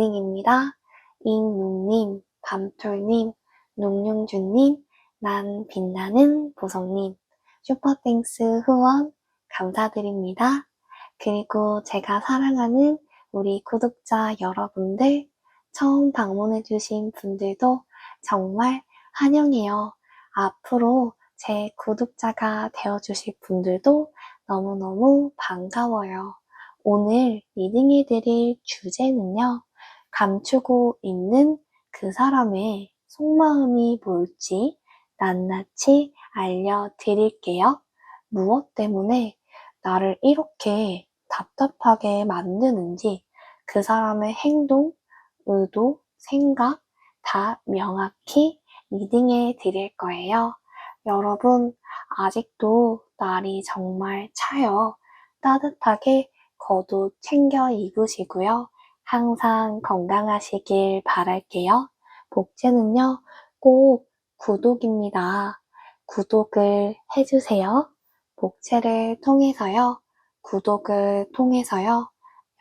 굿모닝입니다. 잉누님, 밤톨님, 농용주님, 난 빛나는 보성님, 슈퍼땡스 후원 감사드립니다. 그리고 제가 사랑하는 우리 구독자 여러분들, 처음 방문해주신 분들도 정말 환영해요. 앞으로 제 구독자가 되어주실 분들도 너무너무 반가워요. 오늘 리딩해드릴 주제는요, 감추고 있는 그 사람의 속마음이 뭘지 낱낱이 알려드릴게요. 무엇 때문에 나를 이렇게 답답하게 만드는지 그 사람의 행동, 의도, 생각 다 명확히 리딩해 드릴 거예요. 여러분, 아직도 날이 정말 차요. 따뜻하게 겉옷 챙겨 입으시고요. 항상 건강하시길 바랄게요. 복제는요, 꼭 구독입니다. 구독을 해주세요. 복제를 통해서요, 구독을 통해서요,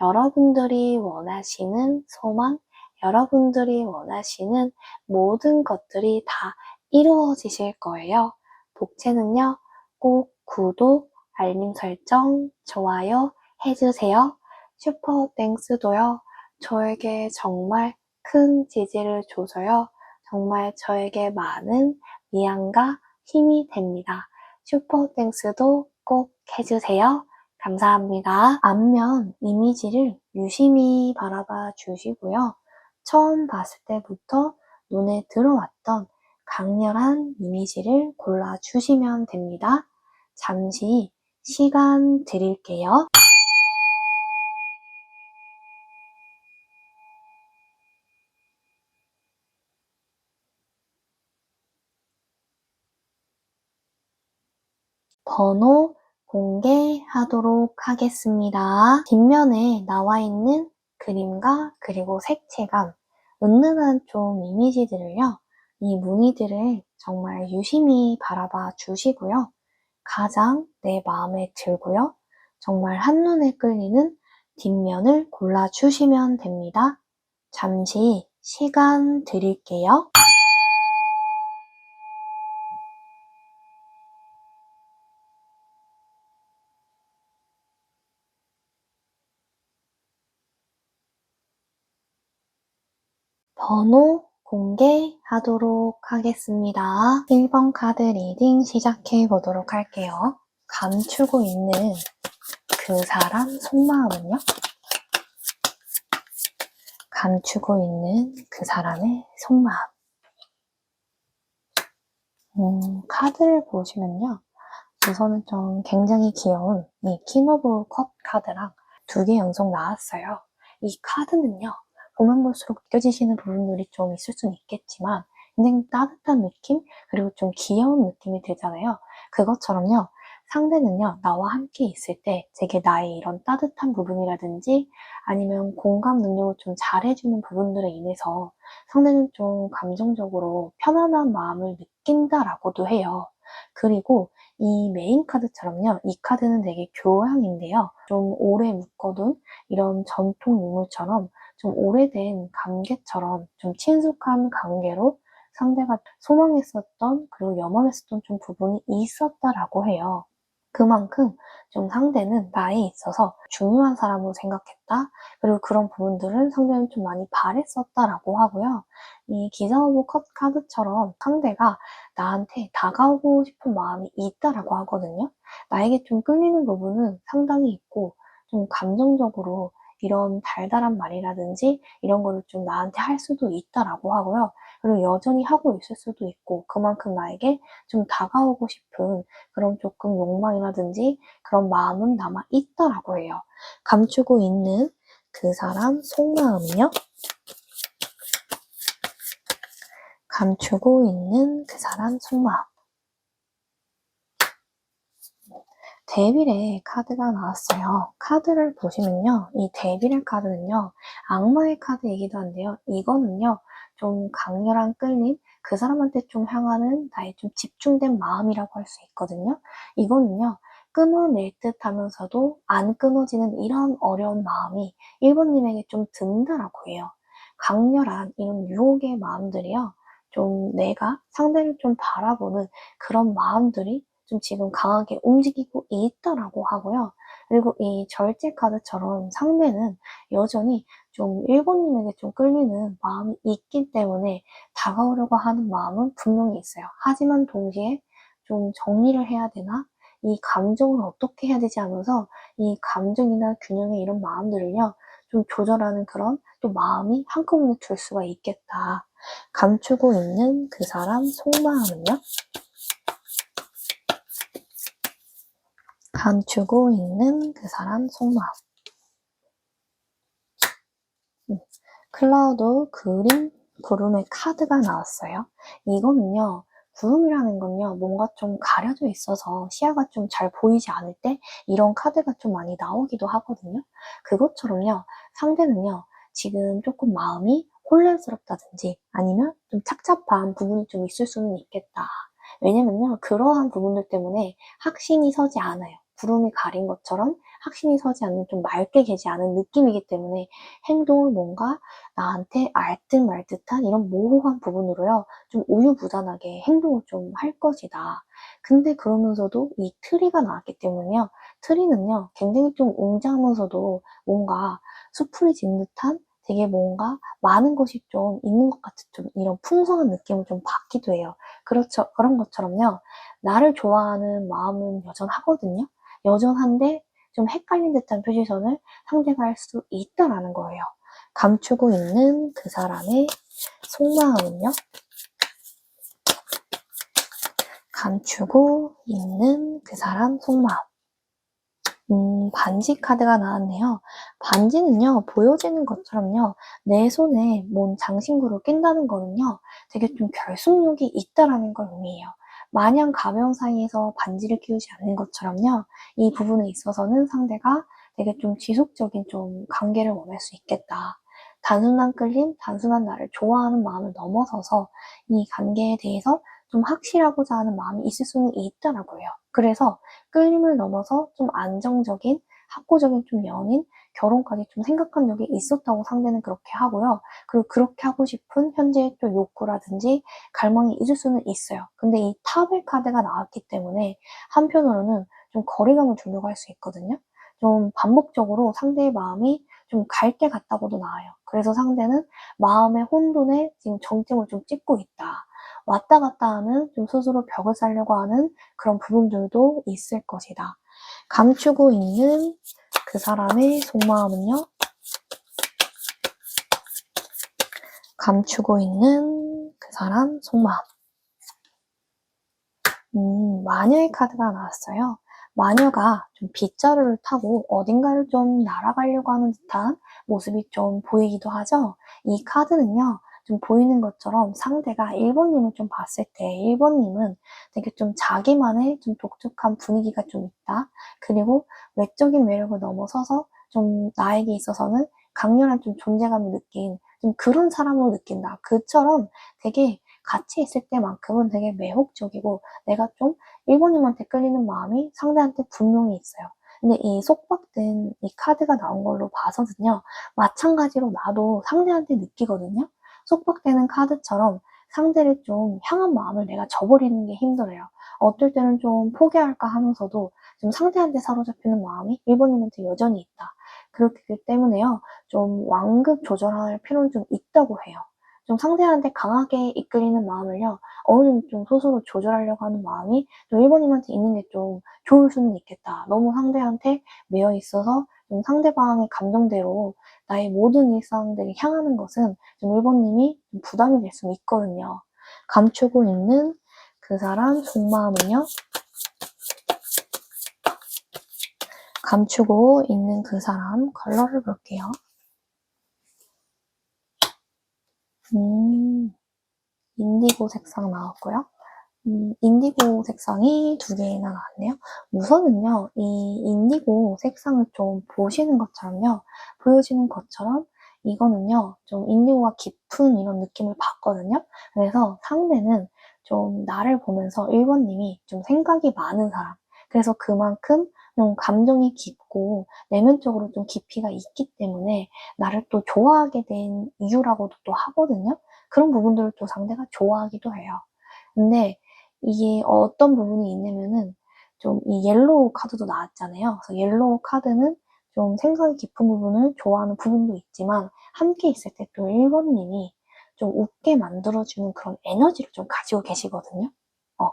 여러분들이 원하시는 소망, 여러분들이 원하시는 모든 것들이 다 이루어지실 거예요. 복제는요, 꼭 구독, 알림 설정, 좋아요 해주세요. 슈퍼땡스도요, 저에게 정말 큰 지지를 줘서요, 정말 저에게 많은 위안과 힘이 됩니다. 슈퍼땡스도 꼭 해주세요. 감사합니다. 앞면 이미지를 유심히 바라봐 주시고요. 처음 봤을 때부터 눈에 들어왔던 강렬한 이미지를 골라주시면 됩니다. 잠시 시간 드릴게요. 번호 공개하도록 하겠습니다. 뒷면에 나와 있는 그림과 그리고 색채감, 은은한 좀 이미지들을요, 이 무늬들을 정말 유심히 바라봐 주시고요. 가장 내 마음에 들고요, 정말 한눈에 끌리는 뒷면을 골라주시면 됩니다. 잠시 시간 드릴게요. 번호 공개하도록 하겠습니다. 1번 카드 리딩 시작해 보도록 할게요. 감추고 있는 그 사람 속마음은요? 감추고 있는 그 사람의 속마음. 카드를 보시면요, 우선은 좀 굉장히 귀여운 이 킹 오브 컵 카드랑 두 개 연속 나왔어요. 이 카드는요, 보면 볼수록 느껴지시는 부분들이 좀 있을 수는 있겠지만 굉장히 따뜻한 느낌, 그리고 좀 귀여운 느낌이 들잖아요. 그것처럼요, 상대는요, 나와 함께 있을 때 되게 나의 이런 따뜻한 부분이라든지 아니면 공감 능력을 좀 잘해주는 부분들에 인해서 상대는 좀 감정적으로 편안한 마음을 느낀다라고도 해요. 그리고 이 메인 카드처럼요, 이 카드는 되게 교양인데요, 좀 오래 묶어둔 이런 전통 유물처럼 좀 오래된 관계처럼 좀 친숙한 관계로 상대가 소망했었던, 그리고 염원했었던 좀 부분이 있었다라고 해요. 그만큼 좀 상대는 나에 있어서 중요한 사람으로 생각했다, 그리고 그런 부분들을 상대는 좀 많이 바랬었다라고 하고요. 이 기사 오브 컵 카드처럼 상대가 나한테 다가오고 싶은 마음이 있다라고 하거든요. 나에게 좀 끌리는 부분은 상당히 있고, 좀 감정적으로 이런 달달한 말이라든지 이런 거를 좀 나한테 할 수도 있다라고 하고요. 그리고 여전히 하고 있을 수도 있고, 그만큼 나에게 좀 다가오고 싶은 그런 조금 욕망이라든지 그런 마음은 남아 있다라고 해요. 감추고 있는 그 사람 속마음이요. 감추고 있는 그 사람 속마음. 데빌의 카드가 나왔어요. 카드를 보시면요, 이 데빌의 카드는요, 악마의 카드이기도 한데요, 이거는요, 좀 강렬한 끌림, 그 사람한테 좀 향하는 나의 좀 집중된 마음이라고 할 수 있거든요. 이거는요, 끊어낼 듯 하면서도 안 끊어지는 이런 어려운 마음이 1번님에게 좀 든다라고 해요. 강렬한 이런 유혹의 마음들이요. 좀 내가 상대를 좀 바라보는 그런 마음들이 좀 지금 강하게 움직이고 있다라고 하고요. 그리고 이 절제 카드처럼 상대는 여전히 좀 1번님에게 좀 끌리는 마음이 있기 때문에 다가오려고 하는 마음은 분명히 있어요. 하지만 동시에 좀 정리를 해야 되나? 이 감정을 어떻게 해야 되지 하면서 이 감정이나 균형의 이런 마음들을요, 좀 조절하는 그런 또 마음이 한꺼번에 들 수가 있겠다. 감추고 있는 그 사람 속마음은요? 감추고 있는 그 사람 속마음. 클라우드, 그림, 구름의 카드가 나왔어요. 이거는요, 구름이라는 건요, 뭔가 좀 가려져 있어서 시야가 좀 잘 보이지 않을 때 이런 카드가 좀 많이 나오기도 하거든요. 그것처럼요, 상대는요, 지금 조금 마음이 혼란스럽다든지 아니면 좀 착잡한 부분이 좀 있을 수는 있겠다. 왜냐면요, 그러한 부분들 때문에 확신이 서지 않아요. 구름이 가린 것처럼 확신이 서지 않는 좀 맑게 개지 않은 느낌이기 때문에 행동을 뭔가 나한테 알듯 말듯한 이런 모호한 부분으로요, 좀 우유부단하게 행동을 좀 할 것이다. 근데 그러면서도 이 트리가 나왔기 때문에요, 트리는요, 굉장히 좀 웅장하면서도 뭔가 수풀이 진 듯한 되게 뭔가 많은 것이 좀 있는 것 같은 좀 이런 풍성한 느낌을 좀 받기도 해요. 그렇죠. 그런 것처럼요, 나를 좋아하는 마음은 여전하거든요. 여전한데 좀 헷갈린 듯한 표시선을 상대가 할 수 있다라는 거예요. 감추고 있는 그 사람의 속마음은요? 감추고 있는 그 사람 속마음. 반지 카드가 나왔네요. 반지는요, 보여지는 것처럼요, 내 손에 뭔 장신구를 낀다는 거는요, 되게 좀 결속력이 있다라는 걸 의미해요. 마냥 가벼운 사이에서 반지를 끼우지 않는 것처럼요, 이 부분에 있어서는 상대가 되게 좀 지속적인 좀 관계를 원할 수 있겠다. 단순한 끌림, 단순한 나를 좋아하는 마음을 넘어서서 이 관계에 대해서 좀 확실하고자 하는 마음이 있을 수는 있다라고 해요. 그래서 끌림을 넘어서 좀 안정적인, 확고적인 좀 연인, 결혼까지 좀 생각한 적이 있었다고 상대는 그렇게 하고요. 그리고 그렇게 하고 싶은 현재의 또 욕구라든지 갈망이 있을 수는 있어요. 근데 이 탑의 카드가 나왔기 때문에 한편으로는 좀 거리감을 두려고 할 수 있거든요. 좀 반복적으로 상대의 마음이 좀 갈 때 같다고도 나와요. 그래서 상대는 마음의 혼돈에 지금 정점을 좀 찍고 있다. 왔다 갔다 하는 좀 스스로 벽을 쌓으려고 하는 그런 부분들도 있을 것이다. 감추고 있는 그 사람의 속마음은요? 감추고 있는 그 사람 속마음. 마녀의 카드가 나왔어요. 마녀가 좀 빗자루를 타고 어딘가를 좀 날아가려고 하는 듯한 모습이 좀 보이기도 하죠. 이 카드는요, 좀 보이는 것처럼 상대가 1번님을 좀 봤을 때 1번님은 되게 좀 자기만의 좀 독특한 분위기가 좀 있다. 그리고 외적인 매력을 넘어서서 좀 나에게 있어서는 강렬한 좀 존재감을 느낀 좀 그런 사람으로 느낀다. 그처럼 되게 같이 있을 때만큼은 되게 매혹적이고 내가 좀 1번님한테 끌리는 마음이 상대한테 분명히 있어요. 근데 이 속박된 이 카드가 나온 걸로 봐서는요, 마찬가지로 나도 상대한테 느끼거든요. 속박되는 카드처럼 상대를 좀 향한 마음을 내가 저버리는 게 힘들어요. 어떨 때는 좀 포기할까 하면서도 좀 상대한테 사로잡히는 마음이 1번님한테 여전히 있다. 그렇기 때문에요, 좀 완급 조절할 필요는 좀 있다고 해요. 좀 상대한테 강하게 이끌리는 마음을요, 어느 정도 좀 스스로 조절하려고 하는 마음이 또 1번님한테 있는 게 좀 좋을 수는 있겠다. 너무 상대한테 매여 있어서 좀 상대방의 감정대로 나의 모든 일상들이 향하는 것은 좀 1번님이 좀 부담이 될 수는 있거든요. 감추고 있는 그 사람 속마음은요, 감추고 있는 그 사람 컬러를 볼게요. 인디고 색상 나왔고요. 인디고 색상이 두 개나 나왔네요. 우선은요, 이 인디고 색상을 좀 보시는 것처럼요, 보여지는 것처럼 이거는요, 좀 인디고가 깊은 이런 느낌을 받거든요. 그래서 상대는 좀 나를 보면서 1번님이 좀 생각이 많은 사람. 그래서 그만큼 좀 감정이 깊고 내면적으로 좀 깊이가 있기 때문에 나를 또 좋아하게 된 이유라고도 또 하거든요. 그런 부분들을 또 상대가 좋아하기도 해요. 근데 이게 어떤 부분이 있냐면은 좀 이 옐로우 카드도 나왔잖아요. 그래서 옐로우 카드는 좀 생각이 깊은 부분을 좋아하는 부분도 있지만 함께 있을 때 또 1번님이 좀 웃게 만들어주는 그런 에너지를 좀 가지고 계시거든요. 어,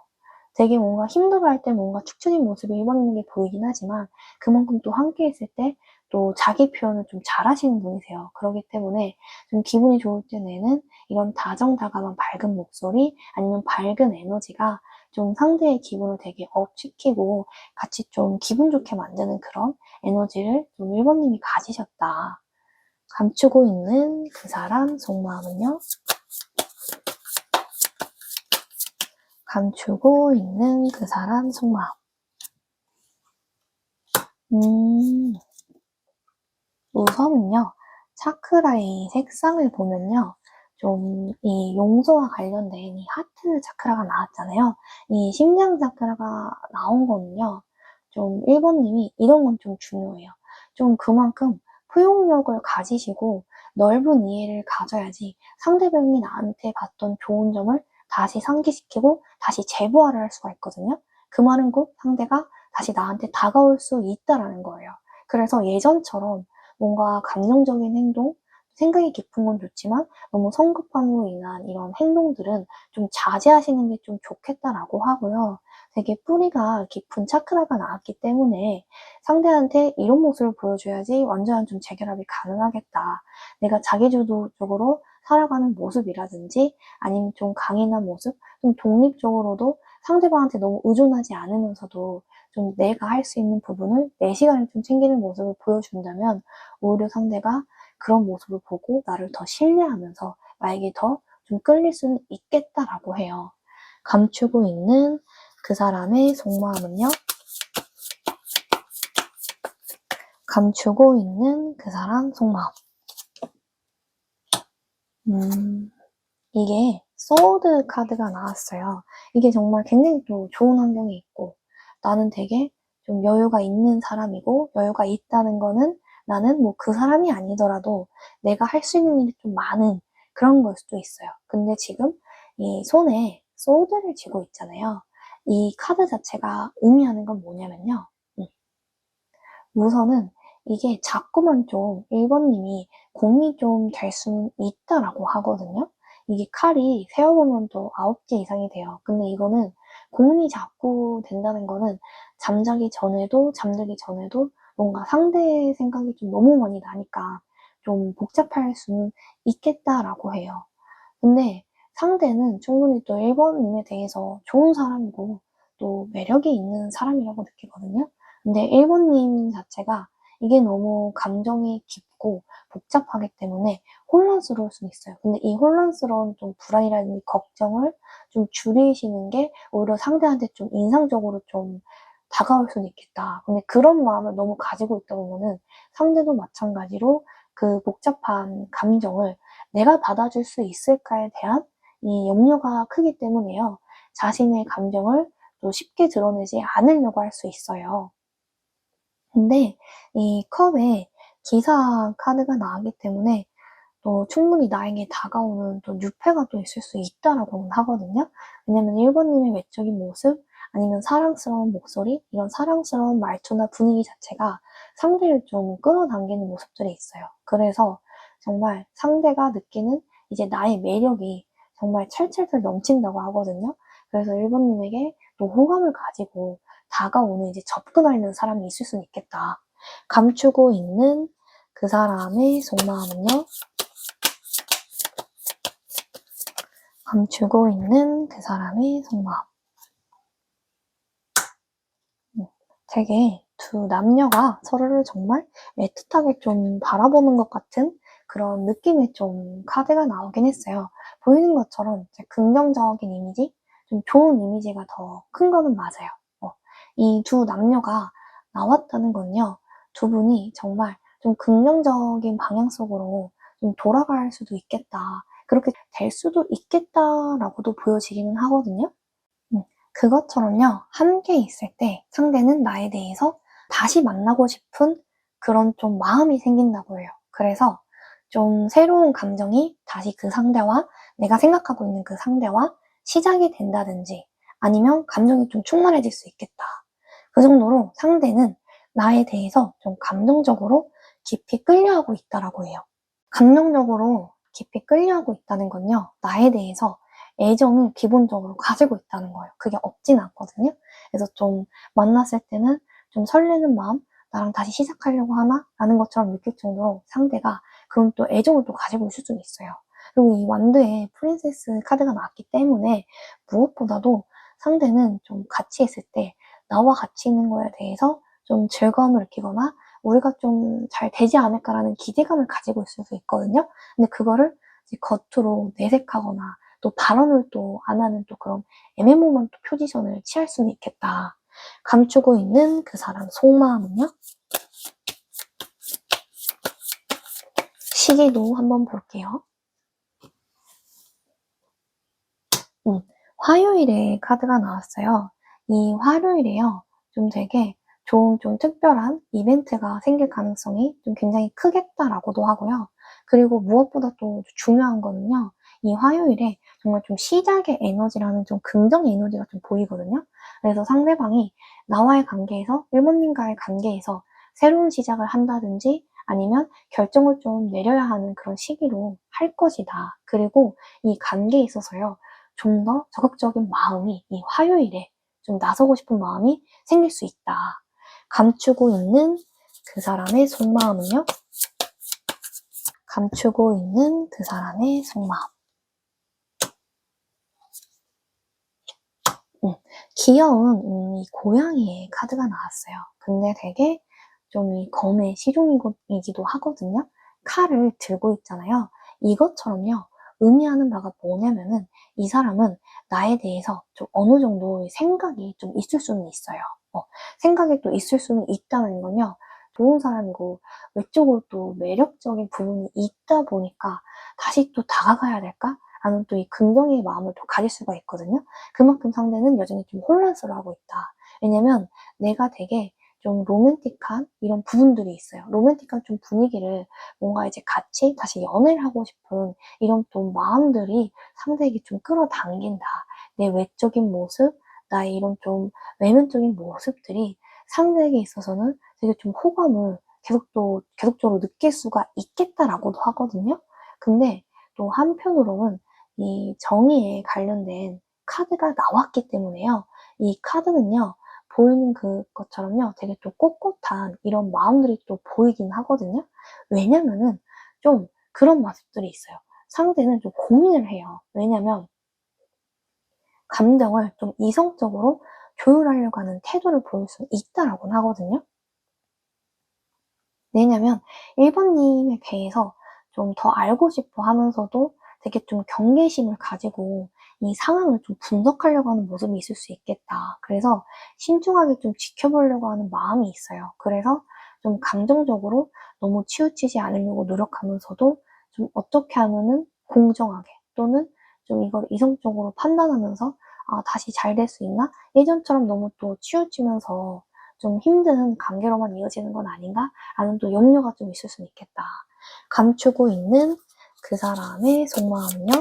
되게 뭔가 힘들어할 때 뭔가 축 처진 모습이 1번님에게 보이긴 하지만 그만큼 또 함께 있을 때 또 자기 표현을 좀 잘하시는 분이세요. 그렇기 때문에 좀 기분이 좋을 때는 이런 다정다감한 밝은 목소리 아니면 밝은 에너지가 좀 상대의 기분을 되게 업시키고 같이 좀 기분 좋게 만드는 그런 에너지를 좀 1번님이 가지셨다. 감추고 있는 그 사람 속마음은요? 감추고 있는 그 사람 속마음. 우선은요, 차크라의 색상을 보면요, 좀 이 용서와 관련된 이 하트 차크라가 나왔잖아요. 이 심장 차크라가 나온 거는요, 좀 1번님이 이런 건 좀 중요해요. 좀 그만큼 포용력을 가지시고 넓은 이해를 가져야지 상대방이 나한테 봤던 좋은 점을 다시 상기시키고 다시 재부활을 할 수가 있거든요. 그 말은 곧 상대가 다시 나한테 다가올 수 있다라는 거예요. 그래서 예전처럼 뭔가 감정적인 행동, 생각이 깊은 건 좋지만 너무 성급함으로 인한 이런 행동들은 좀 자제하시는 게 좀 좋겠다라고 하고요. 되게 뿌리가 깊은 차크라가 나왔기 때문에 상대한테 이런 모습을 보여줘야지 완전한 좀 재결합이 가능하겠다. 내가 자기주도적으로 살아가는 모습이라든지 아니면 좀 강인한 모습, 좀 독립적으로도 상대방한테 너무 의존하지 않으면서도 좀 내가 할 수 있는 부분을 내 시간을 좀 챙기는 모습을 보여준다면 오히려 상대가 그런 모습을 보고 나를 더 신뢰하면서 나에게 더 좀 끌릴 수는 있겠다라고 해요. 감추고 있는 그 사람의 속마음은요? 감추고 있는 그 사람 속마음. 이게 소드 카드가 나왔어요. 이게 정말 굉장히 또 좋은 환경에 있고 나는 되게 좀 여유가 있는 사람이고 여유가 있다는 거는 나는 뭐 그 사람이 아니더라도 내가 할 수 있는 일이 좀 많은 그런 걸 수도 있어요. 근데 지금 이 손에 소드를 쥐고 있잖아요. 이 카드 자체가 의미하는 건 뭐냐면요. 우선은 이게 자꾸만 좀 1번님이 공이 좀 될 수 있다라고 하거든요. 이게 칼이 세어보면 또 9개 이상이 돼요. 근데 이거는 공이 자꾸 된다는 거는 잠자기 전에도 잠들기 전에도 뭔가 상대의 생각이 좀 너무 많이 나니까 좀 복잡할 수는 있겠다라고 해요. 근데 상대는 충분히 또 1번님에 대해서 좋은 사람이고 또 매력이 있는 사람이라고 느끼거든요. 근데 1번님 자체가 이게 너무 감정이 깊고 복잡하기 때문에 혼란스러울 수는 있어요. 근데 이 혼란스러운 좀 불안이라든지 걱정을 좀 줄이시는 게 오히려 상대한테 좀 인상적으로 좀 다가올 수는 있겠다. 근데 그런 마음을 너무 가지고 있다 보면은 상대도 마찬가지로 그 복잡한 감정을 내가 받아줄 수 있을까에 대한 이 염려가 크기 때문에요. 자신의 감정을 또 쉽게 드러내지 않으려고 할 수 있어요. 근데 이 컵에 기사 카드가 나오기 때문에 또 충분히 나에게 다가오는 또 유패가 또 있을 수 있다라고는 하거든요. 왜냐면 1번님의 외적인 모습, 아니면 사랑스러운 목소리, 이런 사랑스러운 말투나 분위기 자체가 상대를 좀 끌어당기는 모습들이 있어요. 그래서 정말 상대가 느끼는 이제 나의 매력이 정말 찰찰찰 넘친다고 하거든요. 그래서 1번님에게 또 호감을 가지고 다가오는 이제 접근하려는 사람이 있을 수는 있겠다. 감추고 있는 그 사람의 속마음은요? 감추고 있는 그 사람의 속마음. 되게 두 남녀가 서로를 정말 애틋하게 좀 바라보는 것 같은 그런 느낌의 좀 카드가 나오긴 했어요. 보이는 것처럼 긍정적인 이미지, 좀 좋은 이미지가 더 큰 거는 맞아요. 이 두 남녀가 나왔다는 건요, 두 분이 정말 좀 긍정적인 방향 속으로 좀 돌아갈 수도 있겠다. 그렇게 될 수도 있겠다라고도 보여지기는 하거든요. 그것처럼요, 함께 있을 때 상대는 나에 대해서 다시 만나고 싶은 그런 좀 마음이 생긴다고 해요. 그래서 좀 새로운 감정이 다시 그 상대와 내가 생각하고 있는 그 상대와 시작이 된다든지 아니면 감정이 좀 충만해질 수 있겠다. 그 정도로 상대는 나에 대해서 좀 감정적으로 깊이 끌려하고 있다라고 해요. 감정적으로 깊이 끌려하고 있다는 건요, 나에 대해서 애정을 기본적으로 가지고 있다는 거예요. 그게 없진 않거든요. 그래서 좀 만났을 때는 좀 설레는 마음, 나랑 다시 시작하려고 하나? 라는 것처럼 느낄 정도로 상대가 그런 또 애정을 또 가지고 있을 수는 있어요. 그리고 이 완드에 프린세스 카드가 나왔기 때문에 무엇보다도 상대는 좀 같이 있을 때 나와 같이 있는 거에 대해서 좀 즐거움을 느끼거나 우리가 좀 잘 되지 않을까라는 기대감을 가지고 있을 수 있거든요. 근데 그거를 이제 겉으로 내색하거나 또 발언을 또 안 하는 또 그런 애매모호한 또 포지션을 취할 수는 있겠다. 감추고 있는 그 사람 속마음은요? 시기도 한번 볼게요. 화요일에 카드가 나왔어요. 이 화요일에요. 좀 되게 좋은 좀 특별한 이벤트가 생길 가능성이 좀 굉장히 크겠다라고도 하고요. 그리고 무엇보다 또 중요한 거는요. 이 화요일에 정말 좀 시작의 에너지라는 좀 긍정 에너지가 좀 보이거든요. 그래서 상대방이 나와의 관계에서, 일본님과의 관계에서 새로운 시작을 한다든지 아니면 결정을 좀 내려야 하는 그런 시기로 할 것이다. 그리고 이 관계에 있어서요. 좀 더 적극적인 마음이 이 화요일에 좀 나서고 싶은 마음이 생길 수 있다. 감추고 있는 그 사람의 속마음은요? 감추고 있는 그 사람의 속마음. 귀여운 이 고양이의 카드가 나왔어요. 근데 되게 좀 이 검의 실용이기도 하거든요. 칼을 들고 있잖아요. 이것처럼요. 의미하는 바가 뭐냐면은 이 사람은 나에 대해서 좀 어느 정도 생각이 좀 있을 수는 있어요. 생각이 또 있을 수는 있다는 건요. 좋은 사람이고 외적으로 또 매력적인 부분이 있다 보니까 다시 또 다가가야 될까? 라는 또 이 긍정의 마음을 또 가질 수가 있거든요. 그만큼 상대는 여전히 좀 혼란스러워하고 있다. 왜냐면 내가 되게 좀 로맨틱한 이런 부분들이 있어요. 로맨틱한 좀 분위기를 뭔가 이제 같이 다시 연애를 하고 싶은 이런 또 마음들이 상대에게 좀 끌어당긴다. 내 외적인 모습, 나의 이런 좀 외면적인 모습들이 상대에게 있어서는 되게 좀 호감을 계속적으로 느낄 수가 있겠다라고도 하거든요. 근데 또 한편으로는 이 정의에 관련된 카드가 나왔기 때문에요. 이 카드는요, 보이는 그것처럼요, 되게 또 꼿꼿한 이런 마음들이 또 보이긴 하거든요. 왜냐면은 좀 그런 모습들이 있어요. 상대는 좀 고민을 해요. 왜냐면 감정을 좀 이성적으로 조율하려고 하는 태도를 보일 수 있다라고는 하거든요. 왜냐면 1번님에 대해서 좀 더 알고 싶어 하면서도 되게 좀 경계심을 가지고 이 상황을 좀 분석하려고 하는 모습이 있을 수 있겠다. 그래서 신중하게 좀 지켜보려고 하는 마음이 있어요. 그래서 좀 감정적으로 너무 치우치지 않으려고 노력하면서도 좀 어떻게 하면은 공정하게 또는 좀 이걸 이성적으로 판단하면서 다시 잘 될 수 있나? 예전처럼 너무 또 치우치면서 좀 힘든 관계로만 이어지는 건 아닌가? 라는 또 염려가 좀 있을 수는 있겠다. 감추고 있는 그 사람의 속마음은요?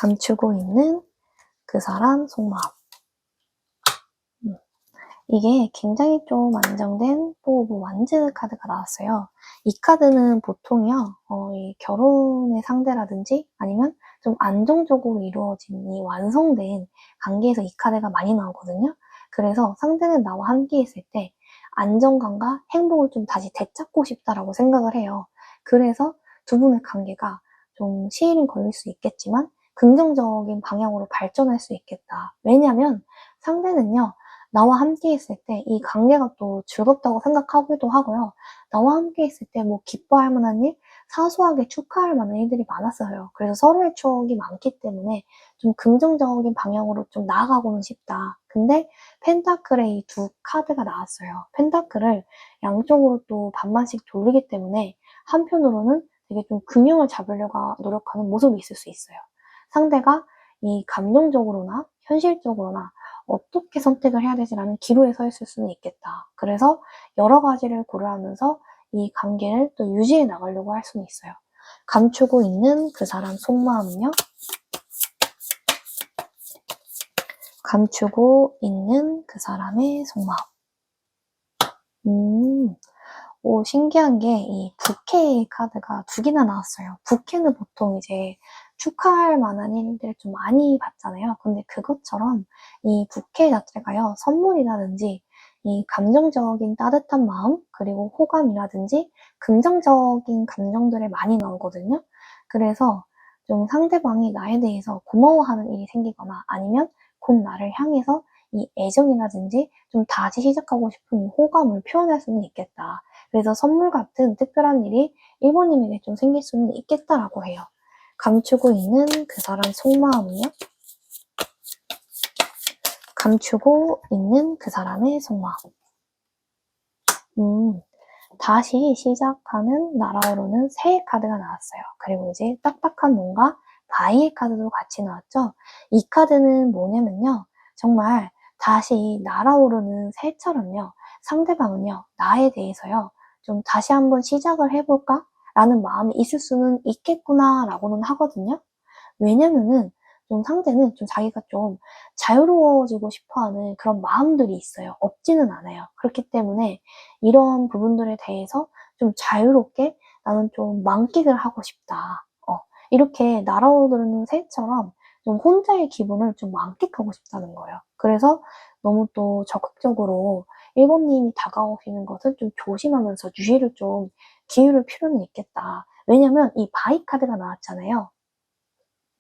감추고 있는 그 사람 속마음. 이게 굉장히 좀 안정된 뭐 완즈 카드가 나왔어요. 이 카드는 보통이요, 이 결혼의 상대라든지 아니면 좀 안정적으로 이루어진 이 완성된 관계에서 이 카드가 많이 나오거든요. 그래서 상대는 나와 함께 있을 때 안정감과 행복을 좀 다시 되찾고 싶다라고 생각을 해요. 그래서 두 분의 관계가 좀 시일은 걸릴 수 있겠지만 긍정적인 방향으로 발전할 수 있겠다. 왜냐면 상대는요, 나와 함께 있을 때 이 관계가 또 즐겁다고 생각하기도 하고요. 나와 함께 있을 때 뭐 기뻐할 만한 일, 사소하게 축하할 만한 일들이 많았어요. 그래서 서로의 추억이 많기 때문에 좀 긍정적인 방향으로 좀 나아가고는 싶다. 근데 펜타클의 이 두 카드가 나왔어요. 펜타클을 양쪽으로 또 반반씩 돌리기 때문에 한편으로는 되게 좀 균형을 잡으려고 노력하는 모습이 있을 수 있어요. 상대가 이 감정적으로나 현실적으로나 어떻게 선택을 해야 되지라는 기로에 서 있을 수는 있겠다. 그래서 여러 가지를 고려하면서 이 관계를 또 유지해 나가려고 할 수는 있어요. 감추고 있는 그 사람 속마음은요? 감추고 있는 그 사람의 속마음. 오, 신기한 게 이 부캐 카드가 2개나 나왔어요. 부캐는 보통 이제 축하할 만한 일들을 좀 많이 받잖아요. 근데 그것처럼 이 부캐 자체가요, 선물이라든지 이 감정적인 따뜻한 마음, 그리고 호감이라든지 긍정적인 감정들을 많이 나오거든요. 그래서 좀 상대방이 나에 대해서 고마워하는 일이 생기거나 아니면 곧 나를 향해서 이 애정이라든지 좀 다시 시작하고 싶은 이 호감을 표현할 수는 있겠다. 그래서 선물 같은 특별한 일이 1번님에게 좀 생길 수는 있겠다라고 해요. 감추고 있는 그 사람 속마음은요? 감추고 있는 그 사람의 속마음. 다시 시작하는 날아오르는 새해 카드가 나왔어요. 그리고 이제 딱딱한 뭔가 바위의 카드도 같이 나왔죠. 이 카드는 뭐냐면요. 정말 다시 날아오르는 새처럼요. 상대방은요. 나에 대해서요. 좀 다시 한번 시작을 해볼까? 라는 마음이 있을 수는 있겠구나 라고는 하거든요. 왜냐면은 좀 상대는 좀 자기가 좀 자유로워지고 싶어하는 그런 마음들이 있어요. 없지는 않아요. 그렇기 때문에 이런 부분들에 대해서 좀 자유롭게 나는 좀 만끽을 하고 싶다. 이렇게 날아오르는 새처럼 좀 혼자의 기분을 좀 만끽하고 싶다는 거예요. 그래서 너무 또 적극적으로 1번님이 다가오시는 것을 좀 조심하면서 주의를 좀 기울일 필요는 있겠다. 왜냐면 이 바이 카드가 나왔잖아요.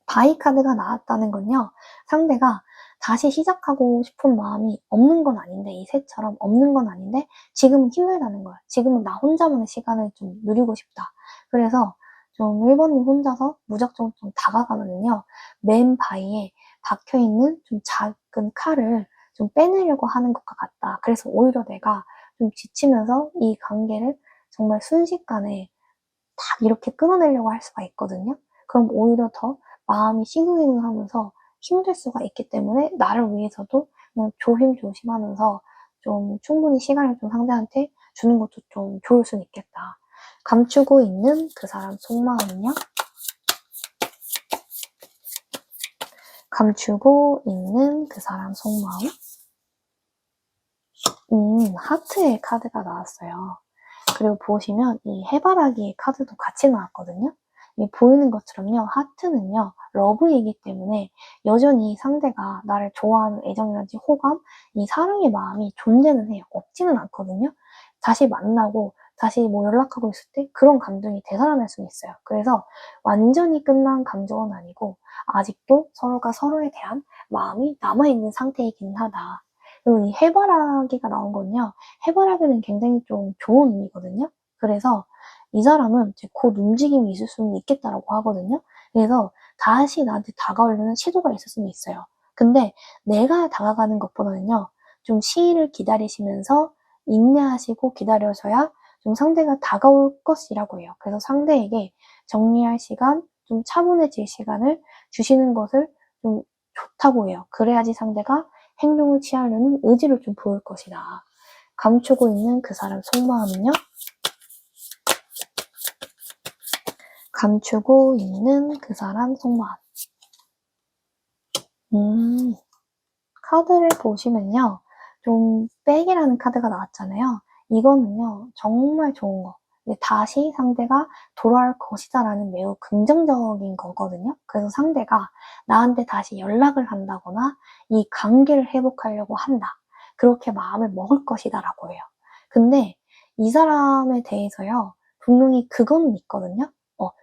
바이 카드가 나왔다는 건요, 상대가 다시 시작하고 싶은 마음이 없는 건 아닌데, 이 새처럼 없는 건 아닌데, 지금은 힘들다는 거야. 지금은 나 혼자만의 시간을 좀 누리고 싶다. 그래서 좀 1번님 혼자서 무작정 좀 다가가면은요, 맨 바위에 박혀있는 좀 작은 칼을 좀 빼내려고 하는 것과 같다. 그래서 오히려 내가 좀 지치면서 이 관계를 정말 순식간에 딱 이렇게 끊어내려고 할 수가 있거든요. 그럼 오히려 더 마음이 싱숭생숭하면서 힘들 수가 있기 때문에 나를 위해서도 그냥 조심조심하면서 좀 충분히 시간을 좀 상대한테 주는 것도 좀 좋을 수는 있겠다. 감추고 있는 그 사람 속마음은요? 감추고 있는 그 사람 속마음? 하트의 카드가 나왔어요. 그리고 보시면 이 해바라기의 카드도 같이 나왔거든요. 이 보이는 것처럼요, 하트는요, 러브이기 때문에 여전히 상대가 나를 좋아하는 애정이라든지 호감, 이 사랑의 마음이 존재는 해요. 없지는 않거든요. 다시 만나고 다시 뭐 연락하고 있을 때 그런 감정이 되살아날 수는 있어요. 그래서 완전히 끝난 감정은 아니고 아직도 서로가 서로에 대한 마음이 남아있는 상태이긴 하다. 그리고 이 해바라기가 나온 건요, 해바라기는 굉장히 좀 좋은 의미거든요. 그래서 이 사람은 이제 곧 움직임이 있을 수는 있겠다라고 하거든요. 그래서 다시 나한테 다가오려는 시도가 있을 수는 있어요. 근데 내가 다가가는 것보다는요, 좀 시일을 기다리시면서 인내하시고 기다려서야 좀 상대가 다가올 것이라고 해요. 그래서 상대에게 정리할 시간, 좀 차분해질 시간을 주시는 것을 좀 좋다고 해요. 그래야지 상대가 행동을 취하려는 의지를 좀 보일 것이다. 감추고 있는 그 사람 속마음은요? 감추고 있는 그 사람 속마음. 카드를 보시면요. 좀 백이라는 카드가 나왔잖아요. 이거는요. 정말 좋은 거. 다시 상대가 돌아올 것이다 라는 매우 긍정적인 거거든요. 그래서 상대가 나한테 다시 연락을 한다거나 이 관계를 회복하려고 한다. 그렇게 마음을 먹을 것이다 라고 해요. 근데 이 사람에 대해서요. 분명히 그거는 있거든요.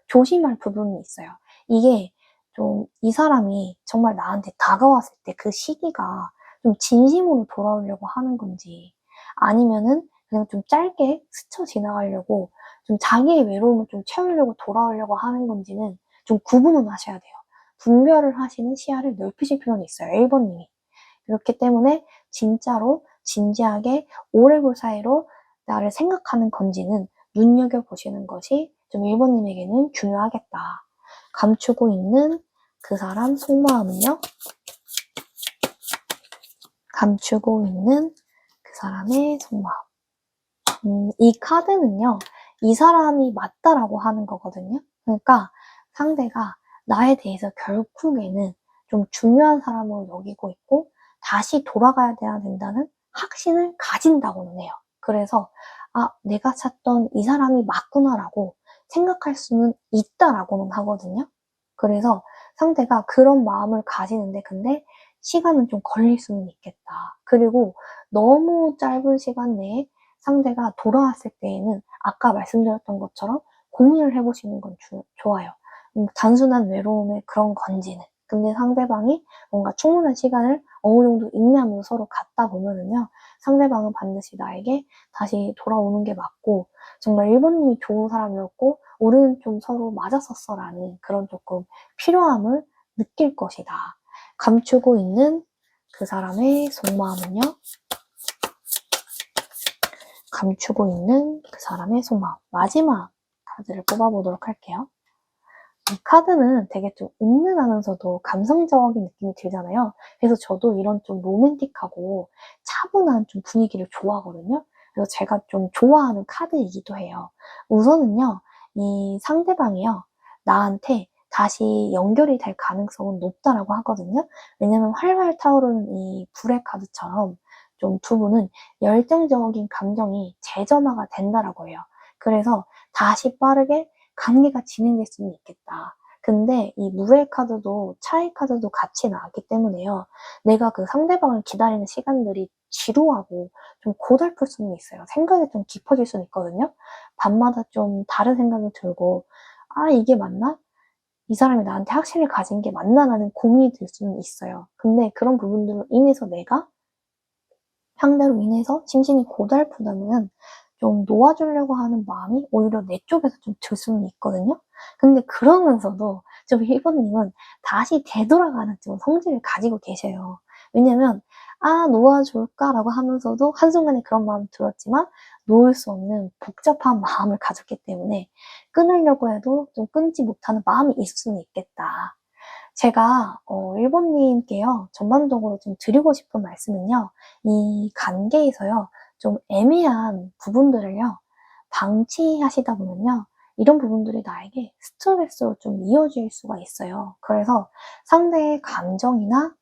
조심할 부분이 있어요. 이게 좀 이 사람이 정말 나한테 다가왔을 때 그 시기가 좀 진심으로 돌아오려고 하는 건지 아니면은 그냥 좀 짧게 스쳐 지나가려고 좀 자기의 외로움을 좀 채우려고 돌아오려고 하는 건지는 좀 구분은 하셔야 돼요. 분별을 하시는 시야를 넓히실 필요는 있어요. 1번님이. 그렇기 때문에 진짜로 진지하게 오래 볼 사이로 나를 생각하는 건지는 눈여겨보시는 것이 좀 1번님에게는 중요하겠다. 감추고 있는 그 사람 속마음은요? 감추고 있는 그 사람의 속마음. 이 카드는요, 이 사람이 맞다라고 하는 거거든요. 그러니까 상대가 나에 대해서 결국에는 좀 중요한 사람으로 여기고 있고 다시 돌아가야 돼야 된다는 확신을 가진다고는 해요. 그래서 아, 내가 찾던 이 사람이 맞구나라고 생각할 수는 있다라고는 하거든요. 그래서 상대가 그런 마음을 가지는데 근데 시간은 좀 걸릴 수는 있겠다. 그리고 너무 짧은 시간 내에 상대가 돌아왔을 때에는 아까 말씀드렸던 것처럼 고민을 해보시는 건 좋아요. 단순한 외로움의 그런 건지는. 근데 상대방이 뭔가 충분한 시간을 어느 정도 인내하면서 서로 갖다 보면은요, 상대방은 반드시 나에게 다시 돌아오는 게 맞고, 정말 1번님이 좋은 사람이었고, 우리는 좀 서로 맞았었어 라는 그런 조금 필요함을 느낄 것이다. 감추고 있는 그 사람의 속마음은요, 감추고 있는 그 사람의 속마음. 마지막 카드를 뽑아보도록 할게요. 이 카드는 되게 좀 은은하면서도 감성적인 느낌이 들잖아요. 그래서 저도 이런 좀 로맨틱하고 차분한 좀 분위기를 좋아하거든요. 그래서 제가 좀 좋아하는 카드이기도 해요. 우선은요, 이 상대방이요, 나한테 다시 연결이 될 가능성은 높다라고 하거든요. 왜냐면 활활 타오르는 이 불의 카드처럼 좀 두 분은 열정적인 감정이 재점화가 된다라고 해요. 그래서 다시 빠르게 관계가 진행될 수는 있겠다. 근데 이 물의 카드도 차의 카드도 같이 나왔기 때문에요. 내가 그 상대방을 기다리는 시간들이 지루하고 좀 고달플 수는 있어요. 생각이 좀 깊어질 수는 있거든요. 밤마다 좀 다른 생각이 들고, 아, 이게 맞나? 이 사람이 나한테 확신을 가진 게 맞나? 라는 고민이 들 수는 있어요. 근데 그런 부분들로 인해서 내가 상대로 인해서 심신이 고달프다면 좀 놓아주려고 하는 마음이 오히려 내 쪽에서 좀 들 수는 있거든요. 근데 그러면서도 좀 1번님은 다시 되돌아가는 좀 성질을 가지고 계세요. 왜냐면 아, 놓아줄까라고 하면서도 한순간에 그런 마음이 들었지만 놓을 수 없는 복잡한 마음을 가졌기 때문에 끊으려고 해도 좀 끊지 못하는 마음이 있을 수는 있겠다. 제가 1번님께요. 전반적으로 좀 드리고 싶은 말씀은요. 이 관계에서요. 좀 애매한 부분들을요. 방치하시다 보면요. 이런 부분들이 나에게 스트레스로 좀 이어질 수가 있어요. 그래서 상대의 감정이나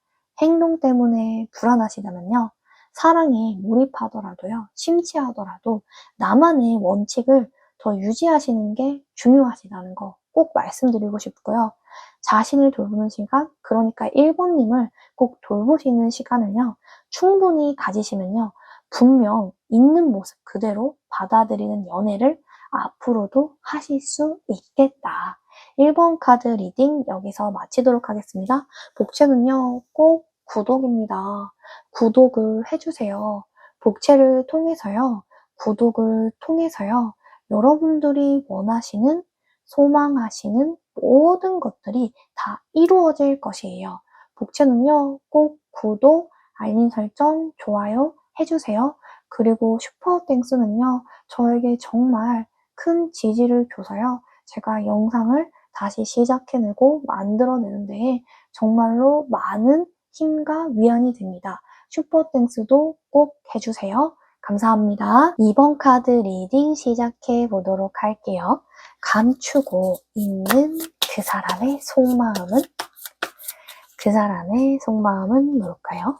행동 때문에 불안하시다면요. 사랑에 몰입하더라도요. 심취하더라도 나만의 원칙을 더 유지하시는 게 중요하시다는 거 꼭 말씀드리고 싶고요. 자신을 돌보는 시간, 그러니까 1번님을 꼭 돌보시는 시간을요, 충분히 가지시면요, 분명 있는 모습 그대로 받아들이는 연애를 앞으로도 하실 수 있겠다. 1번 카드 리딩 여기서 마치도록 하겠습니다. 복채는요, 꼭 구독입니다. 구독을 해주세요. 복채를 통해서요, 구독을 통해서요, 여러분들이 원하시는, 소망하시는 모든 것들이 다 이루어질 것이에요. 복채는요, 꼭 구독, 알림 설정, 좋아요 해주세요. 그리고 슈퍼땡스는요, 저에게 정말 큰 지지를 줘서요, 제가 영상을 다시 시작해내고 만들어내는 데에 정말로 많은 힘과 위안이 됩니다. 슈퍼땡스도 꼭 해주세요. 감사합니다. 2번 카드 리딩 시작해 보도록 할게요. 감추고 있는 그 사람의 속마음은? 그 사람의 속마음은 뭘까요?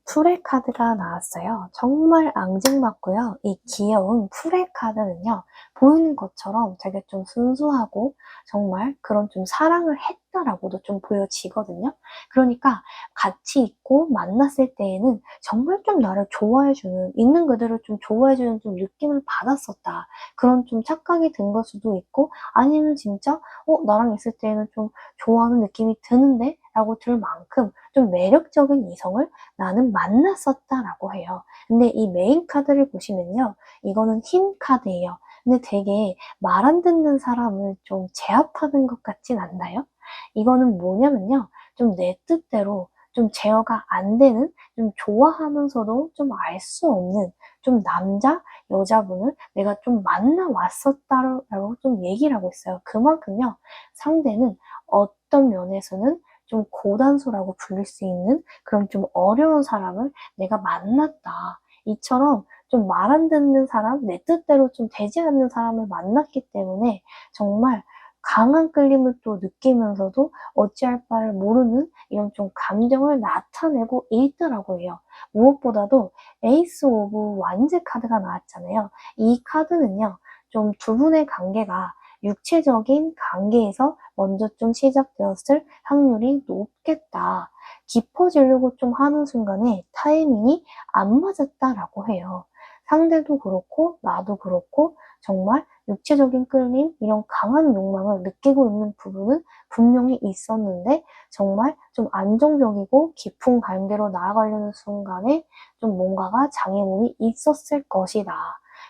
풀의 카드가 나왔어요. 정말 앙증맞고요. 이 귀여운 풀의 카드는요. 보이는 것처럼 되게 좀 순수하고 정말 그런 좀 사랑을 했다라고도 좀 보여지거든요. 그러니까 같이 있고 만났을 때에는 정말 좀 나를 좋아해주는, 있는 그대로 좀 좋아해주는 좀 느낌을 받았었다. 그런 좀 착각이 든 걸 수도 있고 아니면 진짜 나랑 있을 때에는 좀 좋아하는 느낌이 드는데? 라고 들 만큼 좀 매력적인 이성을 나는 만났었다라고 해요. 근데 이 메인 카드를 보시면요. 이거는 힘 카드예요. 근데 되게 말 안 듣는 사람을 좀 제압하는 것 같진 않나요? 이거는 뭐냐면요. 좀 내 뜻대로 좀 제어가 안 되는, 좀 좋아하면서도 좀 알 수 없는 좀 남자, 여자분을 내가 좀 만나왔었다라고 좀 얘기를 하고 있어요. 그만큼요. 상대는 어떤 면에서는 좀 고단수라고 불릴 수 있는 그런 좀 어려운 사람을 내가 만났다. 이처럼 좀 말 안 듣는 사람, 내 뜻대로 좀 되지 않는 사람을 만났기 때문에 정말 강한 끌림을 또 느끼면서도 어찌할 바를 모르는 이런 좀 감정을 나타내고 있더라고 해요. 무엇보다도 에이스 오브 완즈 카드가 나왔잖아요. 이 카드는요, 좀 두 분의 관계가 육체적인 관계에서 먼저 좀 시작되었을 확률이 높겠다. 깊어지려고 좀 하는 순간에 타이밍이 안 맞았다라고 해요. 상대도 그렇고 나도 그렇고 정말 육체적인 끌림, 이런 강한 욕망을 느끼고 있는 부분은 분명히 있었는데 정말 좀 안정적이고 깊은 관계로 나아가려는 순간에 좀 뭔가가 장애물이 있었을 것이다.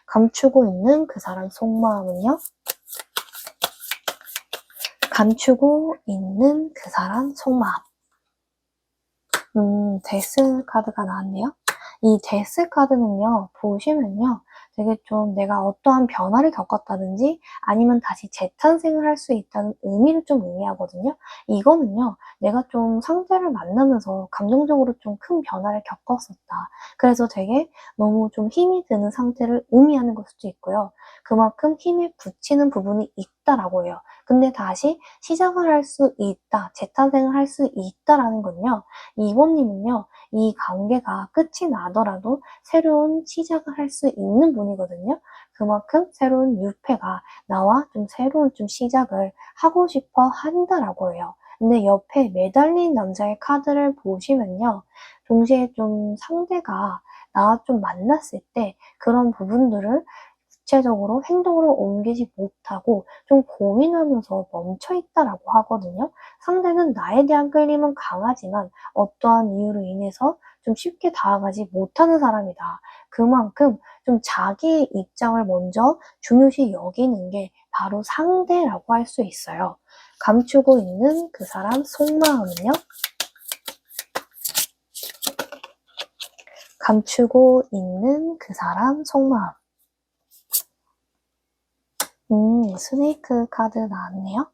감추고 있는 그 사람 속마음은요? 감추고 있는 그 사람 속마음. 데스 카드가 나왔네요. 이 데스 카드는요, 보시면요, 되게 좀 내가 어떠한 변화를 겪었다든지 아니면 다시 재탄생을 할 수 있다는 의미를 좀 의미하거든요. 이거는요, 내가 좀 상대를 만나면서 감정적으로 좀 큰 변화를 겪었었다. 그래서 되게 너무 좀 힘이 드는 상태를 의미하는 걸 수도 있고요. 그만큼 힘에 부치는 부분이 있다라고 해요. 근데 다시 시작을 할 수 있다, 재탄생을 할 수 있다라는 건요, 이번님은요, 이 관계가 끝이 나더라도 새로운 시작을 할 수 있는 분이거든요. 그만큼 새로운 유패가 나와 좀 새로운 좀 시작을 하고 싶어 한다라고 해요. 근데 옆에 매달린 남자의 카드를 보시면요. 동시에 좀 상대가 나와 좀 만났을 때 그런 부분들을 구체적으로 행동으로 옮기지 못하고 좀 고민하면서 멈춰 있다라고 하거든요. 상대는 나에 대한 끌림은 강하지만 어떠한 이유로 인해서 좀 쉽게 다가가지 못하는 사람이다. 그만큼 좀 자기의 입장을 먼저 중요시 여기는 게 바로 상대라고 할 수 있어요. 감추고 있는 그 사람 속마음은요? 감추고 있는 그 사람 속마음. 스네이크 카드 나왔네요.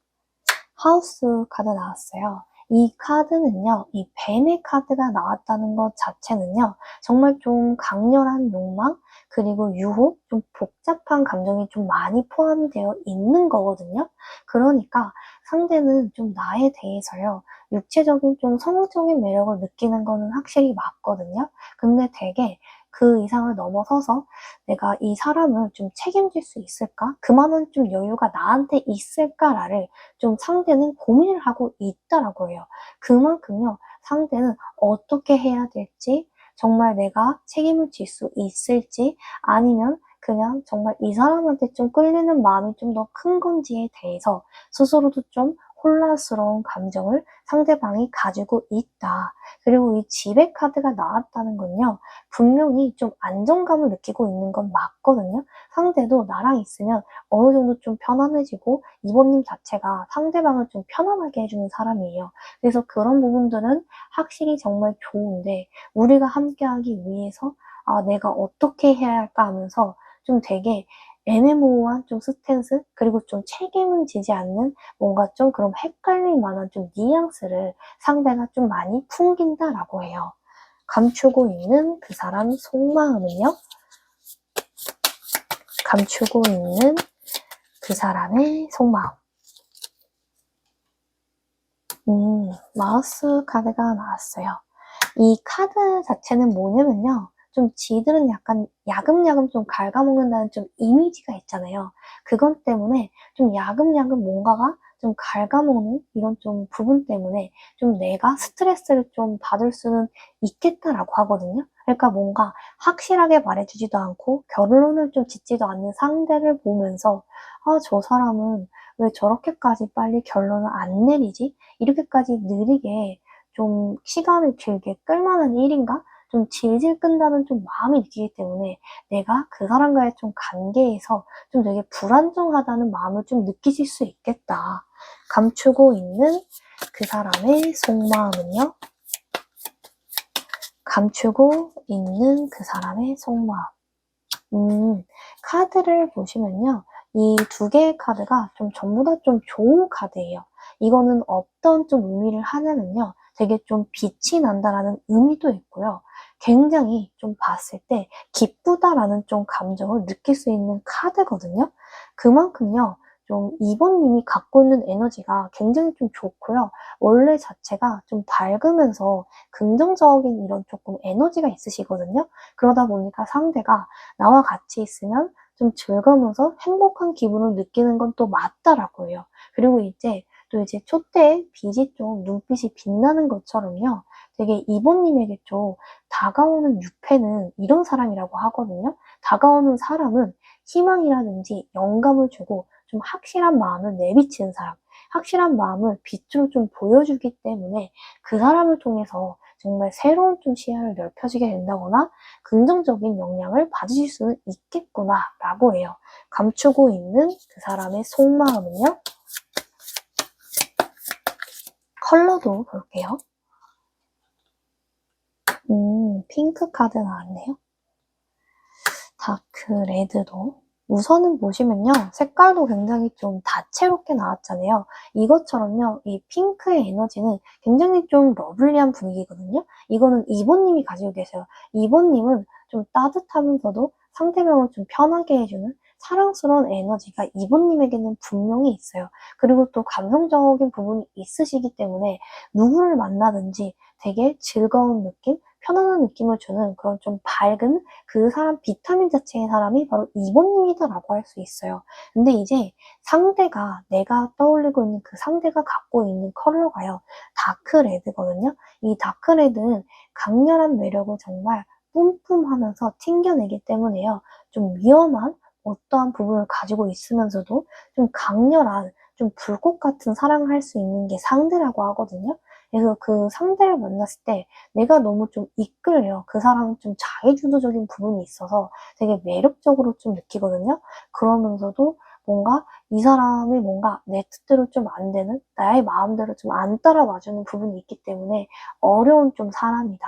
하우스 카드 나왔어요. 이 카드는요, 이 뱀의 카드가 나왔다는 것 자체는요, 정말 좀 강렬한 욕망, 그리고 유혹, 좀 복잡한 감정이 좀 많이 포함이 되어 있는 거거든요. 그러니까 상대는 좀 나에 대해서요, 육체적인 좀 성적인 매력을 느끼는 거는 확실히 맞거든요. 근데 되게 그 이상을 넘어서서 내가 이 사람을 좀 책임질 수 있을까? 그만한 좀 여유가 나한테 있을까를 좀 상대는 고민을 하고 있다라고 해요. 그만큼요, 상대는 어떻게 해야 될지, 정말 내가 책임을 질 수 있을지, 아니면 그냥 정말 이 사람한테 좀 끌리는 마음이 좀 더 큰 건지에 대해서 스스로도 좀 혼란스러운 감정을 상대방이 가지고 있다. 그리고 이 지배 카드가 나왔다는 건요, 분명히 좀 안정감을 느끼고 있는 건 맞거든요. 상대도 나랑 있으면 어느 정도 좀 편안해지고 이번님 자체가 상대방을 좀 편안하게 해주는 사람이에요. 그래서 그런 부분들은 확실히 정말 좋은데 우리가 함께하기 위해서 내가 어떻게 해야 할까 하면서 좀 되게 애매모호한 좀 스탠스, 그리고 좀 책임은 지지 않는 뭔가 좀 그런 헷갈릴 만한 좀 뉘앙스를 상대가 좀 많이 풍긴다라고 해요. 감추고 있는 그 사람 속마음은요? 감추고 있는 그 사람의 속마음. 마우스 카드가 나왔어요. 이 카드 자체는 뭐냐면요. 좀 지들은 약간 야금야금 좀 갉아먹는다는 좀 이미지가 있잖아요. 그것 때문에 좀 야금야금 뭔가가 좀 갉아먹는 이런 좀 부분 때문에 좀 내가 스트레스를 좀 받을 수는 있겠다라고 하거든요. 그러니까 뭔가 확실하게 말해주지도 않고 결론을 좀 짓지도 않는 상대를 보면서 저 사람은 왜 저렇게까지 빨리 결론을 안 내리지? 이렇게까지 느리게 좀 시간을 길게 끌 만한 일인가? 좀 질질 끈다는 좀 마음이 느끼기 때문에 내가 그 사람과의 좀 관계에서 좀 되게 불안정하다는 마음을 좀 느끼실 수 있겠다. 감추고 있는 그 사람의 속마음은요? 감추고 있는 그 사람의 속마음. 카드를 보시면요. 이 두 개의 카드가 좀 전부 다 좀 좋은 카드예요. 이거는 어떤 좀 의미를 하냐면요. 되게 좀 빛이 난다라는 의미도 있고요. 굉장히 좀 봤을 때 기쁘다라는 좀 감정을 느낄 수 있는 카드거든요. 그만큼요. 좀 2번님이 갖고 있는 에너지가 굉장히 좀 좋고요. 원래 자체가 좀 밝으면서 긍정적인 이런 조금 에너지가 있으시거든요. 그러다 보니까 상대가 나와 같이 있으면 좀 즐거우면서 행복한 기분을 느끼는 건 또 맞다라고 해요. 그리고 이제 또 이제 촛대에 빛이 좀 눈빛이 빛나는 것처럼요. 되게 이번님에게 좀 다가오는 유패는 이런 사람이라고 하거든요. 다가오는 사람은 희망이라든지 영감을 주고 좀 확실한 마음을 내비치는 사람, 확실한 마음을 빛으로 좀 보여주기 때문에 그 사람을 통해서 정말 새로운 좀 시야를 넓혀지게 된다거나 긍정적인 영향을 받으실 수는 있겠구나라고 해요. 감추고 있는 그 사람의 속마음은요. 컬러도 볼게요. 핑크 카드 나왔네요. 다크 레드도. 우선은 보시면요. 색깔도 굉장히 좀 다채롭게 나왔잖아요. 이것처럼요. 이 핑크의 에너지는 굉장히 좀 러블리한 분위기거든요. 이거는 2번님이 가지고 계세요. 2번님은 좀 따뜻하면서도 상대방을 좀 편하게 해주는 사랑스러운 에너지가 2번님에게는 분명히 있어요. 그리고 또 감성적인 부분이 있으시기 때문에 누구를 만나든지 되게 즐거운 느낌, 편안한 느낌을 주는 그런 좀 밝은 그 사람 비타민 자체의 사람이 바로 2번님이다라고 할 수 있어요. 근데 이제 상대가 내가 떠올리고 있는 그 상대가 갖고 있는 컬러가요. 다크레드거든요. 이 다크레드는 강렬한 매력을 정말 뿜뿜하면서 튕겨내기 때문에요. 좀 위험한 어떠한 부분을 가지고 있으면서도 좀 강렬한 좀 불꽃 같은 사랑을 할 수 있는 게 상대라고 하거든요. 그래서 그 상대를 만났을 때 내가 너무 좀 이끌려요. 그 사람은 좀 자기주도적인 부분이 있어서 되게 매력적으로 좀 느끼거든요. 그러면서도 뭔가 이 사람이 뭔가 내 뜻대로 좀 안 되는, 나의 마음대로 좀 안 따라와주는 부분이 있기 때문에 어려운 좀 사람이다.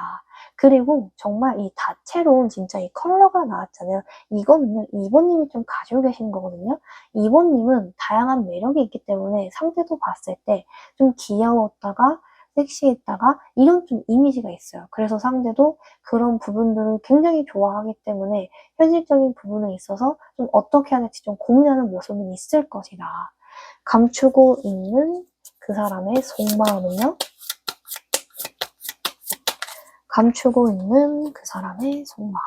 그리고 정말 이 다채로운 진짜 이 컬러가 나왔잖아요. 이거는요, 2번님이 좀 가지고 계신 거거든요. 2번님은 다양한 매력이 있기 때문에 상대도 봤을 때 좀 귀여웠다가 섹시했다가 이런 좀 이미지가 있어요. 그래서 상대도 그런 부분들을 굉장히 좋아하기 때문에 현실적인 부분에 있어서 좀 어떻게 해야 될지 좀 고민하는 모습은 있을 것이다. 감추고 있는 그 사람의 속마음은요. 감추고 있는 그 사람의 속마음.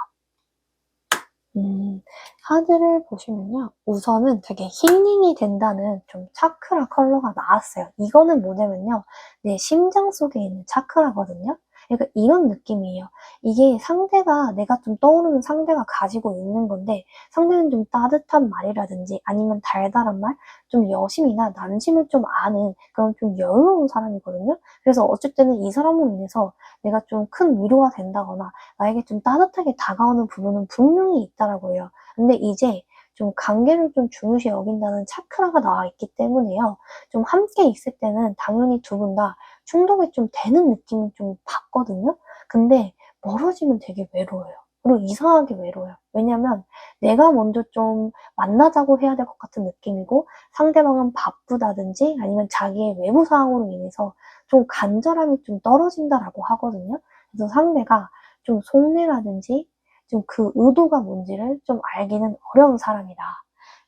카드를 보시면요. 우선은 되게 힐링이 된다는 좀 차크라 컬러가 나왔어요. 이거는 뭐냐면요. 내 심장 속에 있는 차크라거든요. 그러니까 이런 느낌이에요. 이게 상대가, 내가 좀 떠오르는 상대가 가지고 있는 건데, 상대는 좀 따뜻한 말이라든지 아니면 달달한 말, 좀 여심이나 남심을 좀 아는 그런 좀 여유로운 사람이거든요. 그래서 어쩔 때는 이 사람으로 인해서 내가 좀 큰 위로가 된다거나 나에게 좀 따뜻하게 다가오는 부분은 분명히 있다라고 해요. 근데 이제 좀 관계를 좀 중요시 여긴다는 차크라가 나와 있기 때문에요. 좀 함께 있을 때는 당연히 두 분 다 충족이 좀 되는 느낌을 좀 받거든요. 근데 멀어지면 되게 외로워요. 그리고 이상하게 외로워요. 왜냐면 내가 먼저 좀 만나자고 해야 될 것 같은 느낌이고 상대방은 바쁘다든지 아니면 자기의 외부 상황으로 인해서 좀 간절함이 좀 떨어진다라고 하거든요. 그래서 상대가 좀 속내라든지 좀 그 의도가 뭔지를 좀 알기는 어려운 사람이다.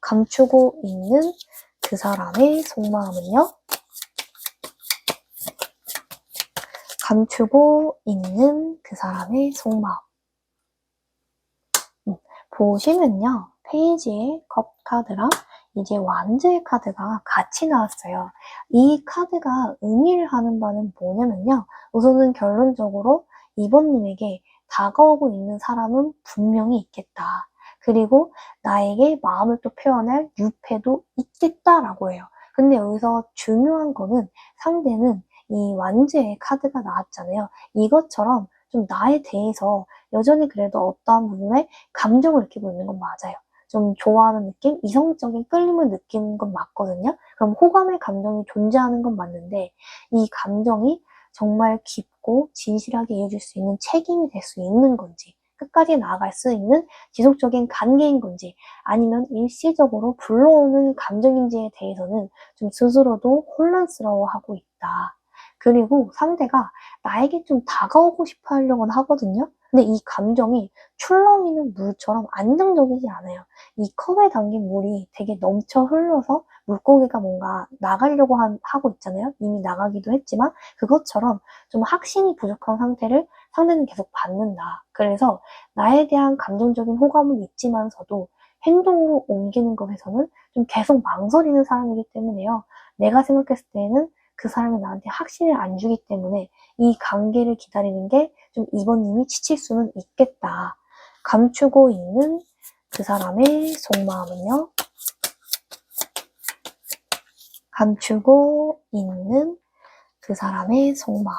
감추고 있는 그 사람의 속마음은요. 감추고 있는 그 사람의 속마음. 보시면요. 페이지에 컵 카드랑 이제 완즈의 카드가 같이 나왔어요. 이 카드가 의미를 하는 바는 뭐냐면요. 우선은 결론적으로 이번님에게 다가오고 있는 사람은 분명히 있겠다. 그리고 나에게 마음을 또 표현할 유패도 있겠다라고 해요. 근데 여기서 중요한 거는 상대는 이 완즈의 카드가 나왔잖아요. 이것처럼 좀 나에 대해서 여전히 그래도 어떠한 부분에 감정을 느끼고 있는 건 맞아요. 좀 좋아하는 느낌, 이성적인 끌림을 느끼는 건 맞거든요. 그럼 호감의 감정이 존재하는 건 맞는데 이 감정이 정말 깊고 진실하게 이어질 수 있는 책임이 될 수 있는 건지 끝까지 나아갈 수 있는 지속적인 관계인 건지 아니면 일시적으로 불러오는 감정인지에 대해서는 좀 스스로도 혼란스러워하고 있다. 그리고 상대가 나에게 좀 다가오고 싶어 하려고는 하거든요. 근데 이 감정이 출렁이는 물처럼 안정적이지 않아요. 이 컵에 담긴 물이 되게 넘쳐 흘러서 물고기가 뭔가 나가려고 하고 있잖아요. 이미 나가기도 했지만 그것처럼 좀 확신이 부족한 상태를 상대는 계속 받는다. 그래서 나에 대한 감정적인 호감은 있지만서도 행동으로 옮기는 것에서는 좀 계속 망설이는 사람이기 때문에요. 내가 생각했을 때에는 그 사람이 나한테 확신을 안 주기 때문에 이 관계를 기다리는 게 좀 이번님이 지칠 수는 있겠다. 감추고 있는 그 사람의 속마음은요. 감추고 있는 그 사람의 속마음.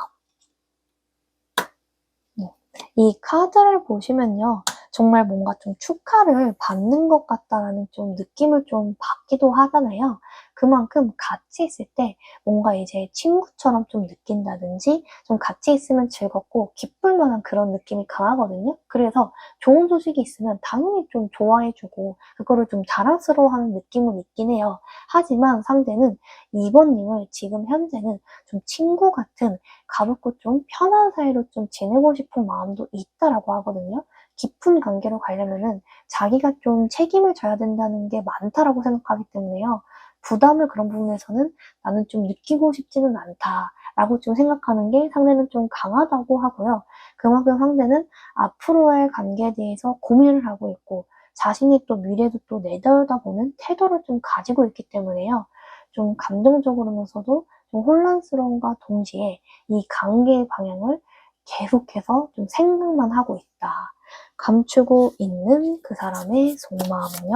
이 카드를 보시면요. 정말 뭔가 좀 축하를 받는 것 같다라는 좀 느낌을 좀 받기도 하잖아요. 그만큼 같이 있을 때 뭔가 이제 친구처럼 좀 느낀다든지 좀 같이 있으면 즐겁고 기쁠 만한 그런 느낌이 강하거든요. 그래서 좋은 소식이 있으면 당연히 좀 좋아해주고 그거를 좀 자랑스러워하는 느낌은 있긴 해요. 하지만 상대는 2번님을 지금 현재는 좀 친구 같은 가볍고 좀 편한 사이로 좀 지내고 싶은 마음도 있다라고 하거든요. 깊은 관계로 가려면은 자기가 좀 책임을 져야 된다는 게 많다라고 생각하기 때문에요. 부담을 그런 부분에서는 나는 좀 느끼고 싶지는 않다라고 좀 생각하는 게 상대는 좀 강하다고 하고요. 그만큼 상대는 앞으로의 관계에 대해서 고민을 하고 있고 자신이 또 미래도 또 내다보는 태도를 좀 가지고 있기 때문에요. 좀 감정적으로면서도 좀 혼란스러움과 동시에 이 관계의 방향을 계속해서 좀 생각만 하고 있다. 감추고 있는 그 사람의 속마음은요.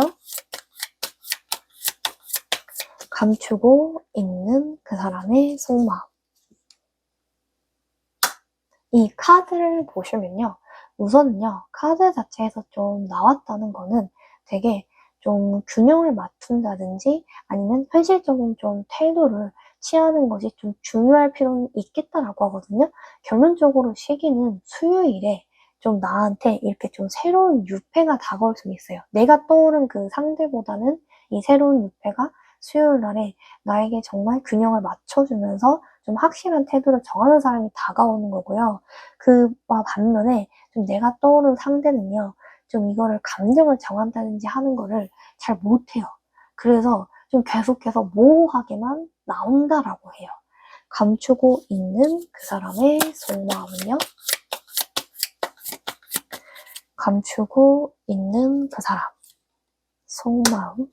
감추고 있는 그 사람의 속마음. 이 카드를 보시면요. 우선은요. 카드 자체에서 좀 나왔다는 거는 되게 좀 균형을 맞춘다든지 아니면 현실적인 좀 태도를 취하는 것이 좀 중요할 필요는 있겠다라고 하거든요. 결론적으로 시기는 수요일에 좀 나한테 이렇게 좀 새로운 유패가 다가올 수 있어요. 내가 떠오른 그 상대보다는 이 새로운 유패가 수요일 날에 나에게 정말 균형을 맞춰주면서 좀 확실한 태도를 정하는 사람이 다가오는 거고요. 그와 반면에 좀 내가 떠오른 상대는요. 좀 이거를 감정을 정한다든지 하는 거를 잘 못해요. 그래서 좀 계속해서 모호하게만 나온다라고 해요. 감추고 있는 그 사람의 속마음은요. 감추고 있는 그 사람 속마음.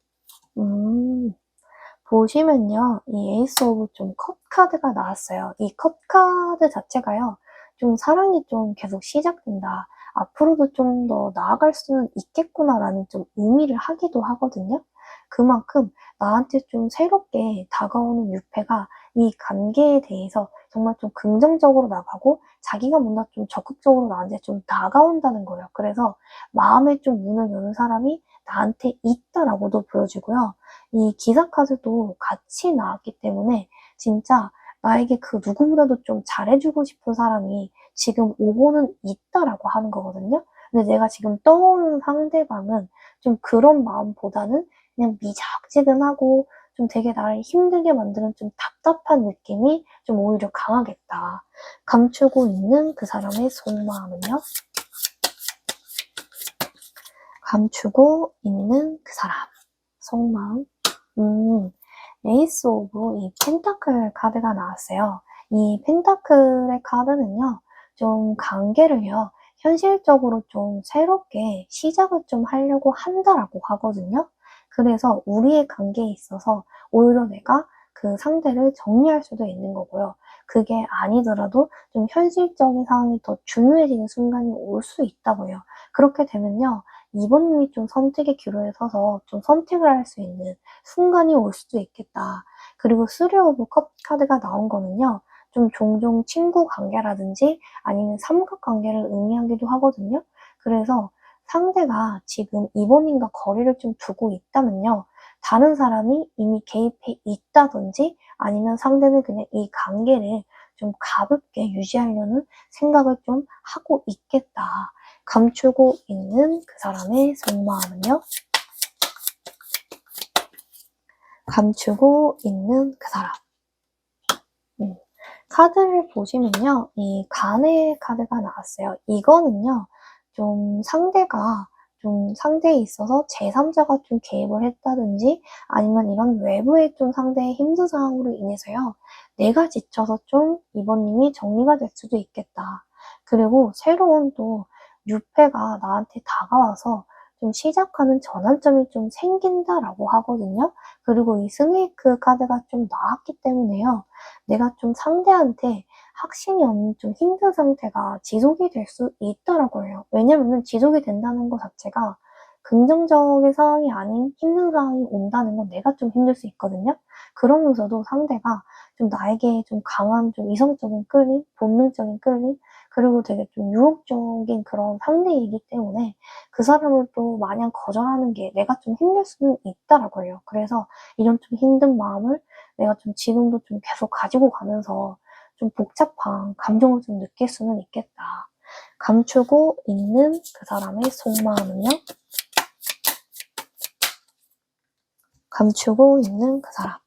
보시면요. 이 에이스 오브 좀 컵 카드가 나왔어요. 이 컵 카드 자체가요. 좀 사랑이 좀 계속 시작된다. 앞으로도 좀 더 나아갈 수는 있겠구나라는 좀 의미를 하기도 하거든요. 그만큼 나한테 좀 새롭게 다가오는 유패가 이 관계에 대해서 정말 좀 긍정적으로 나가고 자기가 뭔가 좀 적극적으로 나한테 좀 다가온다는 거예요. 그래서 마음의 좀 문을 여는 사람이 나한테 있다라고도 보여지고요. 이 기사 카드도 같이 나왔기 때문에 진짜 나에게 그 누구보다도 좀 잘해주고 싶은 사람이 지금 오고는 있다라고 하는 거거든요. 근데 내가 지금 떠오르는 상대방은 좀 그런 마음보다는 그냥 미적지근하고 좀 되게 나를 힘들게 만드는 좀 답답한 느낌이 좀 오히려 강하겠다. 감추고 있는 그 사람의 속마음은요. 감추고 있는 그 사람 속마음. 에이스 오브 이 펜타클 카드가 나왔어요. 이 펜타클의 카드는요, 좀 관계를요, 현실적으로 좀 새롭게 시작을 좀 하려고 한다라고 하거든요. 그래서 우리의 관계에 있어서 오히려 내가 그 상대를 정리할 수도 있는 거고요. 그게 아니더라도 좀 현실적인 상황이 더 중요해지는 순간이 올 수 있다고 해요. 그렇게 되면요, 이번님이 좀 선택의 기로에 서서 좀 선택을 할 수 있는 순간이 올 수도 있겠다. 그리고 쓰리 오브 컵 카드가 나온 거는요. 좀 종종 친구 관계라든지 아니면 삼각관계를 의미하기도 하거든요. 그래서 상대가 지금 이번님과 거리를 좀 두고 있다면요. 다른 사람이 이미 개입해 있다든지 아니면 상대는 그냥 이 관계를 좀 가볍게 유지하려는 생각을 좀 하고 있겠다. 감추고 있는 그 사람의 속마음은요? 감추고 있는 그 사람. 카드를 보시면요, 이 간의 카드가 나왔어요. 이거는요, 좀 상대에 있어서 제3자가 좀 개입을 했다든지 아니면 이런 외부의 좀 상대의 힘든 상황으로 인해서요, 내가 지쳐서 좀 이번님이 정리가 될 수도 있겠다. 그리고 새로운 또 유패가 나한테 다가와서 좀 시작하는 전환점이 좀 생긴다라고 하거든요. 그리고 이 스네이크 카드가 좀 나왔기 때문에요. 내가 좀 상대한테 확신이 없는 좀 힘든 상태가 지속이 될 수 있더라고요. 왜냐면은 지속이 된다는 것 자체가 긍정적인 상황이 아닌 힘든 상황이 온다는 건 내가 좀 힘들 수 있거든요. 그러면서도 상대가 좀 나에게 좀 강한 좀 이성적인 끌림, 본능적인 끌림, 그리고 되게 좀 유혹적인 그런 상대이기 때문에 그 사람을 또 마냥 거절하는 게 내가 좀 힘들 수는 있더라고요. 그래서 이런 좀 힘든 마음을 내가 좀 지금도 좀 계속 가지고 가면서 좀 복잡한 감정을 좀 느낄 수는 있겠다. 감추고 있는 그 사람의 속마음은요? 감추고 있는 그 사람.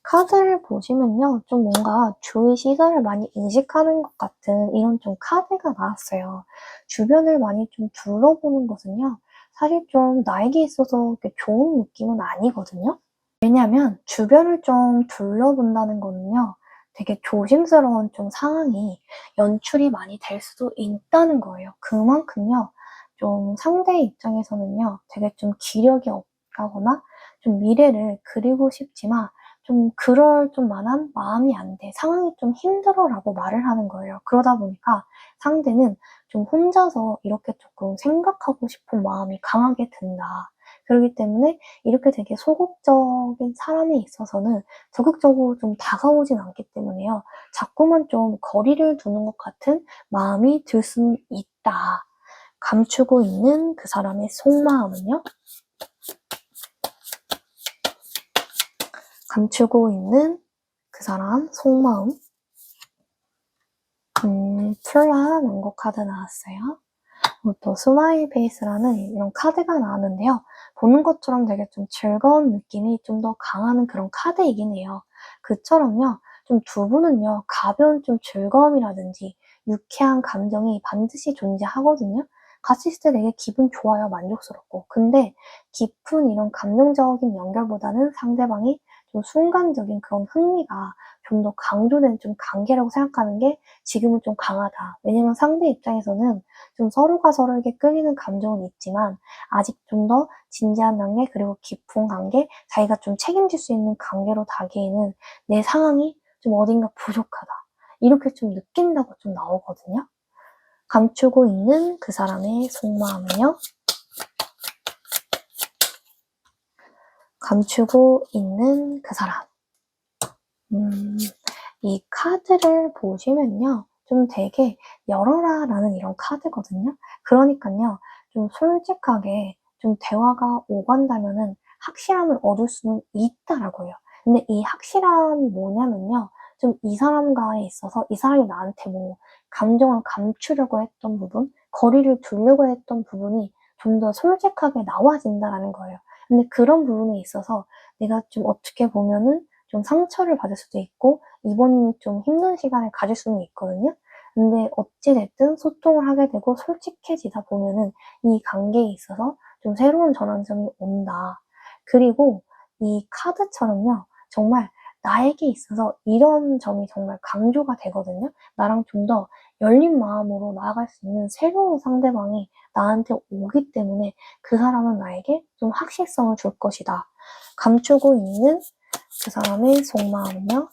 카드를 보시면요, 좀 뭔가 주위 시선을 많이 인식하는 것 같은 이런 좀 카드가 나왔어요. 주변을 많이 좀 둘러보는 것은요, 사실 좀 나에게 있어서 좋은 느낌은 아니거든요. 왜냐면 주변을 좀 둘러본다는 거는요, 되게 조심스러운 좀 상황이 연출이 많이 될 수도 있다는 거예요. 그만큼요, 좀 상대의 입장에서는요, 되게 좀 기력이 없다거나 좀 미래를 그리고 싶지만 좀 그럴 좀 만한 마음이 안 돼. 상황이 좀 힘들어라고 말을 하는 거예요. 그러다 보니까 상대는 좀 혼자서 이렇게 조금 생각하고 싶은 마음이 강하게 든다. 그렇기 때문에 이렇게 되게 소극적인 사람에 있어서는 적극적으로 좀 다가오진 않기 때문에요. 자꾸만 좀 거리를 두는 것 같은 마음이 들 수는 있다. 감추고 있는 그 사람의 속마음은요? 감추고 있는 그 사람 속마음. 플란 원고 카드 나왔어요. 또 스마일 페이스라는 이런 카드가 나왔는데요. 보는 것처럼 되게 좀 즐거운 느낌이 좀 더 강한 그런 카드이긴 해요. 그처럼요, 좀 두 분은요, 가벼운 좀 즐거움이라든지 유쾌한 감정이 반드시 존재하거든요. 같이 있을 때 되게 기분 좋아요, 만족스럽고. 근데 깊은 이런 감정적인 연결보다는 상대방이 좀 순간적인 그런 흥미가 좀 더 강조된 좀 관계라고 생각하는 게 지금은 좀 강하다. 왜냐면 상대 입장에서는 좀 서로가 서로에게 끌리는 감정은 있지만 아직 좀 더 진지한 관계 그리고 깊은 관계, 자기가 좀 책임질 수 있는 관계로 가기에는 내 상황이 좀 어딘가 부족하다. 이렇게 좀 느낀다고 좀 나오거든요. 감추고 있는 그 사람의 속마음은요? 감추고 있는 그 사람. 이 카드를 보시면요. 좀 되게 열어라라는 이런 카드거든요. 그러니까요. 좀 솔직하게 좀 대화가 오간다면은 확실함을 얻을 수는 있다라고요. 근데 이 확실함이 뭐냐면요. 좀 이 사람과에 있어서 이 사람이 나한테 뭐 감정을 감추려고 했던 부분, 거리를 두려고 했던 부분이 좀 더 솔직하게 나와진다라는 거예요. 근데 그런 부분에 있어서 내가 좀 어떻게 보면은 좀 상처를 받을 수도 있고 이번이 좀 힘든 시간을 가질 수는 있거든요. 근데 어찌됐든 소통을 하게 되고 솔직해지다 보면은 이 관계에 있어서 좀 새로운 전환점이 온다. 그리고 이 카드처럼요, 정말 나에게 있어서 이런 점이 정말 강조가 되거든요. 나랑 좀 더 열린 마음으로 나아갈 수 있는 새로운 상대방이 나한테 오기 때문에 그 사람은 나에게 좀 확실성을 줄 것이다. 감추고 있는 그 사람의 속마음은요?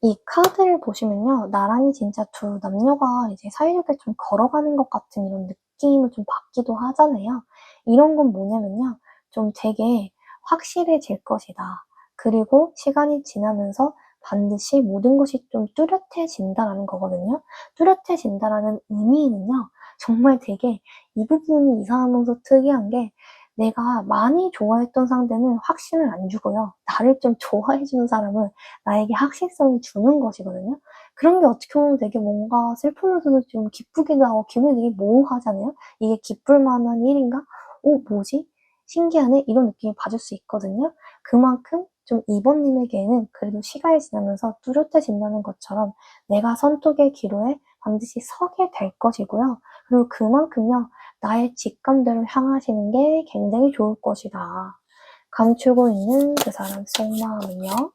이 카드를 보시면요. 나란히 진짜 두 남녀가 이제 사이좋게 좀 걸어가는 것 같은 이런 느낌을 좀 받기도 하잖아요. 이런 건 뭐냐면요. 좀 되게 확실해질 것이다. 그리고 시간이 지나면서 반드시 모든 것이 좀 뚜렷해진다라는 거거든요. 뚜렷해진다라는 의미는요. 정말 되게 이 부분이 이상하면서 특이한 게 내가 많이 좋아했던 상대는 확신을 안 주고요. 나를 좀 좋아해주는 사람은 나에게 확실성을 주는 것이거든요. 그런 게 어떻게 보면 되게 뭔가 슬프면서도 좀 기쁘기도 하고 기분이 되게 모호하잖아요. 이게 기쁠 만한 일인가? 뭐지? 신기하네? 이런 느낌이 받을 수 있거든요. 그만큼 좀 2번 님에게는 그래도 시간이 지나면서 뚜렷해진다는 것처럼 내가 선택의 기로에 반드시 서게 될 것이고요. 그리고 그만큼요, 나의 직감대로 향하시는 게 굉장히 좋을 것이다. 감추고 있는 그 사람 속마음은요.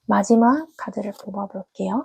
마지막 카드를 뽑아볼게요.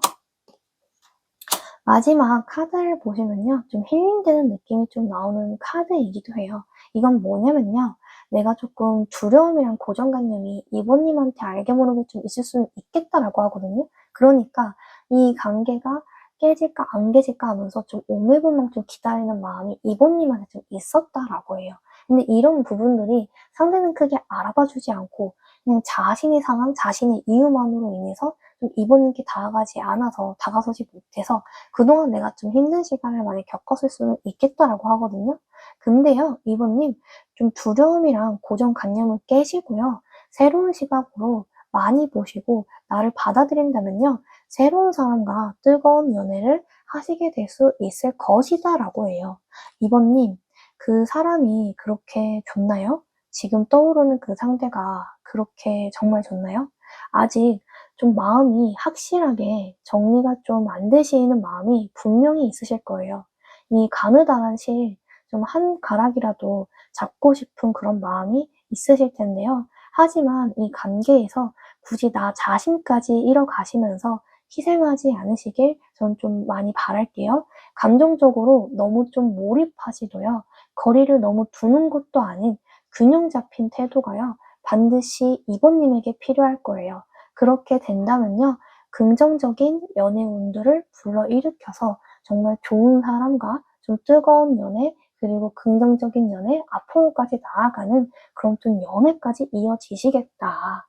마지막 카드를 보시면요. 좀 힐링되는 느낌이 좀 나오는 카드이기도 해요. 이건 뭐냐면요. 내가 조금 두려움이랑 고정관념이 이번님한테 알게 모르게 좀 있을 수는 있겠다라고 하거든요. 그러니까 이 관계가 깨질까 안 깨질까 하면서 좀 오매불망 좀 기다리는 마음이 이번님한테 좀 있었다라고 해요. 근데 이런 부분들이 상대는 크게 알아봐주지 않고 그냥 자신의 상황, 자신의 이유만으로 인해서 좀 이번님께 다가서지 못해서 그동안 내가 좀 힘든 시간을 많이 겪었을 수는 있겠다라고 하거든요. 근데요, 이번님 좀 두려움이랑 고정관념을 깨시고요. 새로운 시각으로 많이 보시고 나를 받아들인다면요. 새로운 사람과 뜨거운 연애를 하시게 될 수 있을 것이다 라고 해요. 이번님, 그 사람이 그렇게 좋나요? 지금 떠오르는 그 상대가 그렇게 정말 좋나요? 아직 좀 마음이 확실하게 정리가 좀 안 되시는 마음이 분명히 있으실 거예요. 이 가느다란 실, 좀 한 가락이라도 잡고 싶은 그런 마음이 있으실 텐데요. 하지만 이 관계에서 굳이 나 자신까지 잃어가시면서 희생하지 않으시길 전 좀 많이 바랄게요. 감정적으로 너무 좀 몰입하시도요. 거리를 너무 두는 것도 아닌 균형 잡힌 태도가요. 반드시 이번님에게 필요할 거예요. 그렇게 된다면요. 긍정적인 연애 운들을 불러일으켜서 정말 좋은 사람과 좀 뜨거운 연애 그리고 긍정적인 연애 앞으로까지 나아가는 그런 좀 연애까지 이어지시겠다.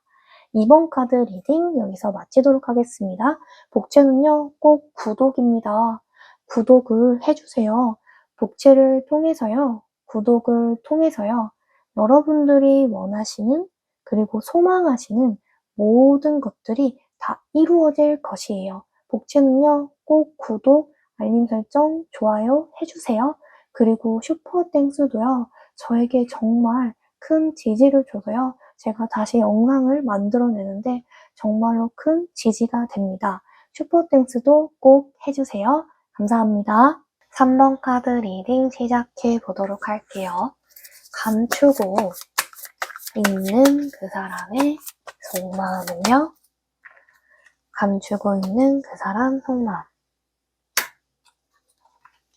이번 카드 리딩 여기서 마치도록 하겠습니다. 복채는요, 꼭 구독입니다. 구독을 해주세요. 복채를 통해서요, 구독을 통해서요, 여러분들이 원하시는 그리고 소망하시는 모든 것들이 다 이루어질 것이에요. 복채는요, 꼭 구독, 알림 설정, 좋아요 해주세요. 그리고 슈퍼땡스도요, 저에게 정말 큰 지지를 줘서요, 제가 다시 영상을 만들어내는데 정말로 큰 지지가 됩니다. 슈퍼땡스도 꼭 해주세요. 감사합니다. 3번 카드 리딩 시작해 보도록 할게요. 감추고 있는 그 사람의 속마음은요? 감추고 있는 그 사람 속마음.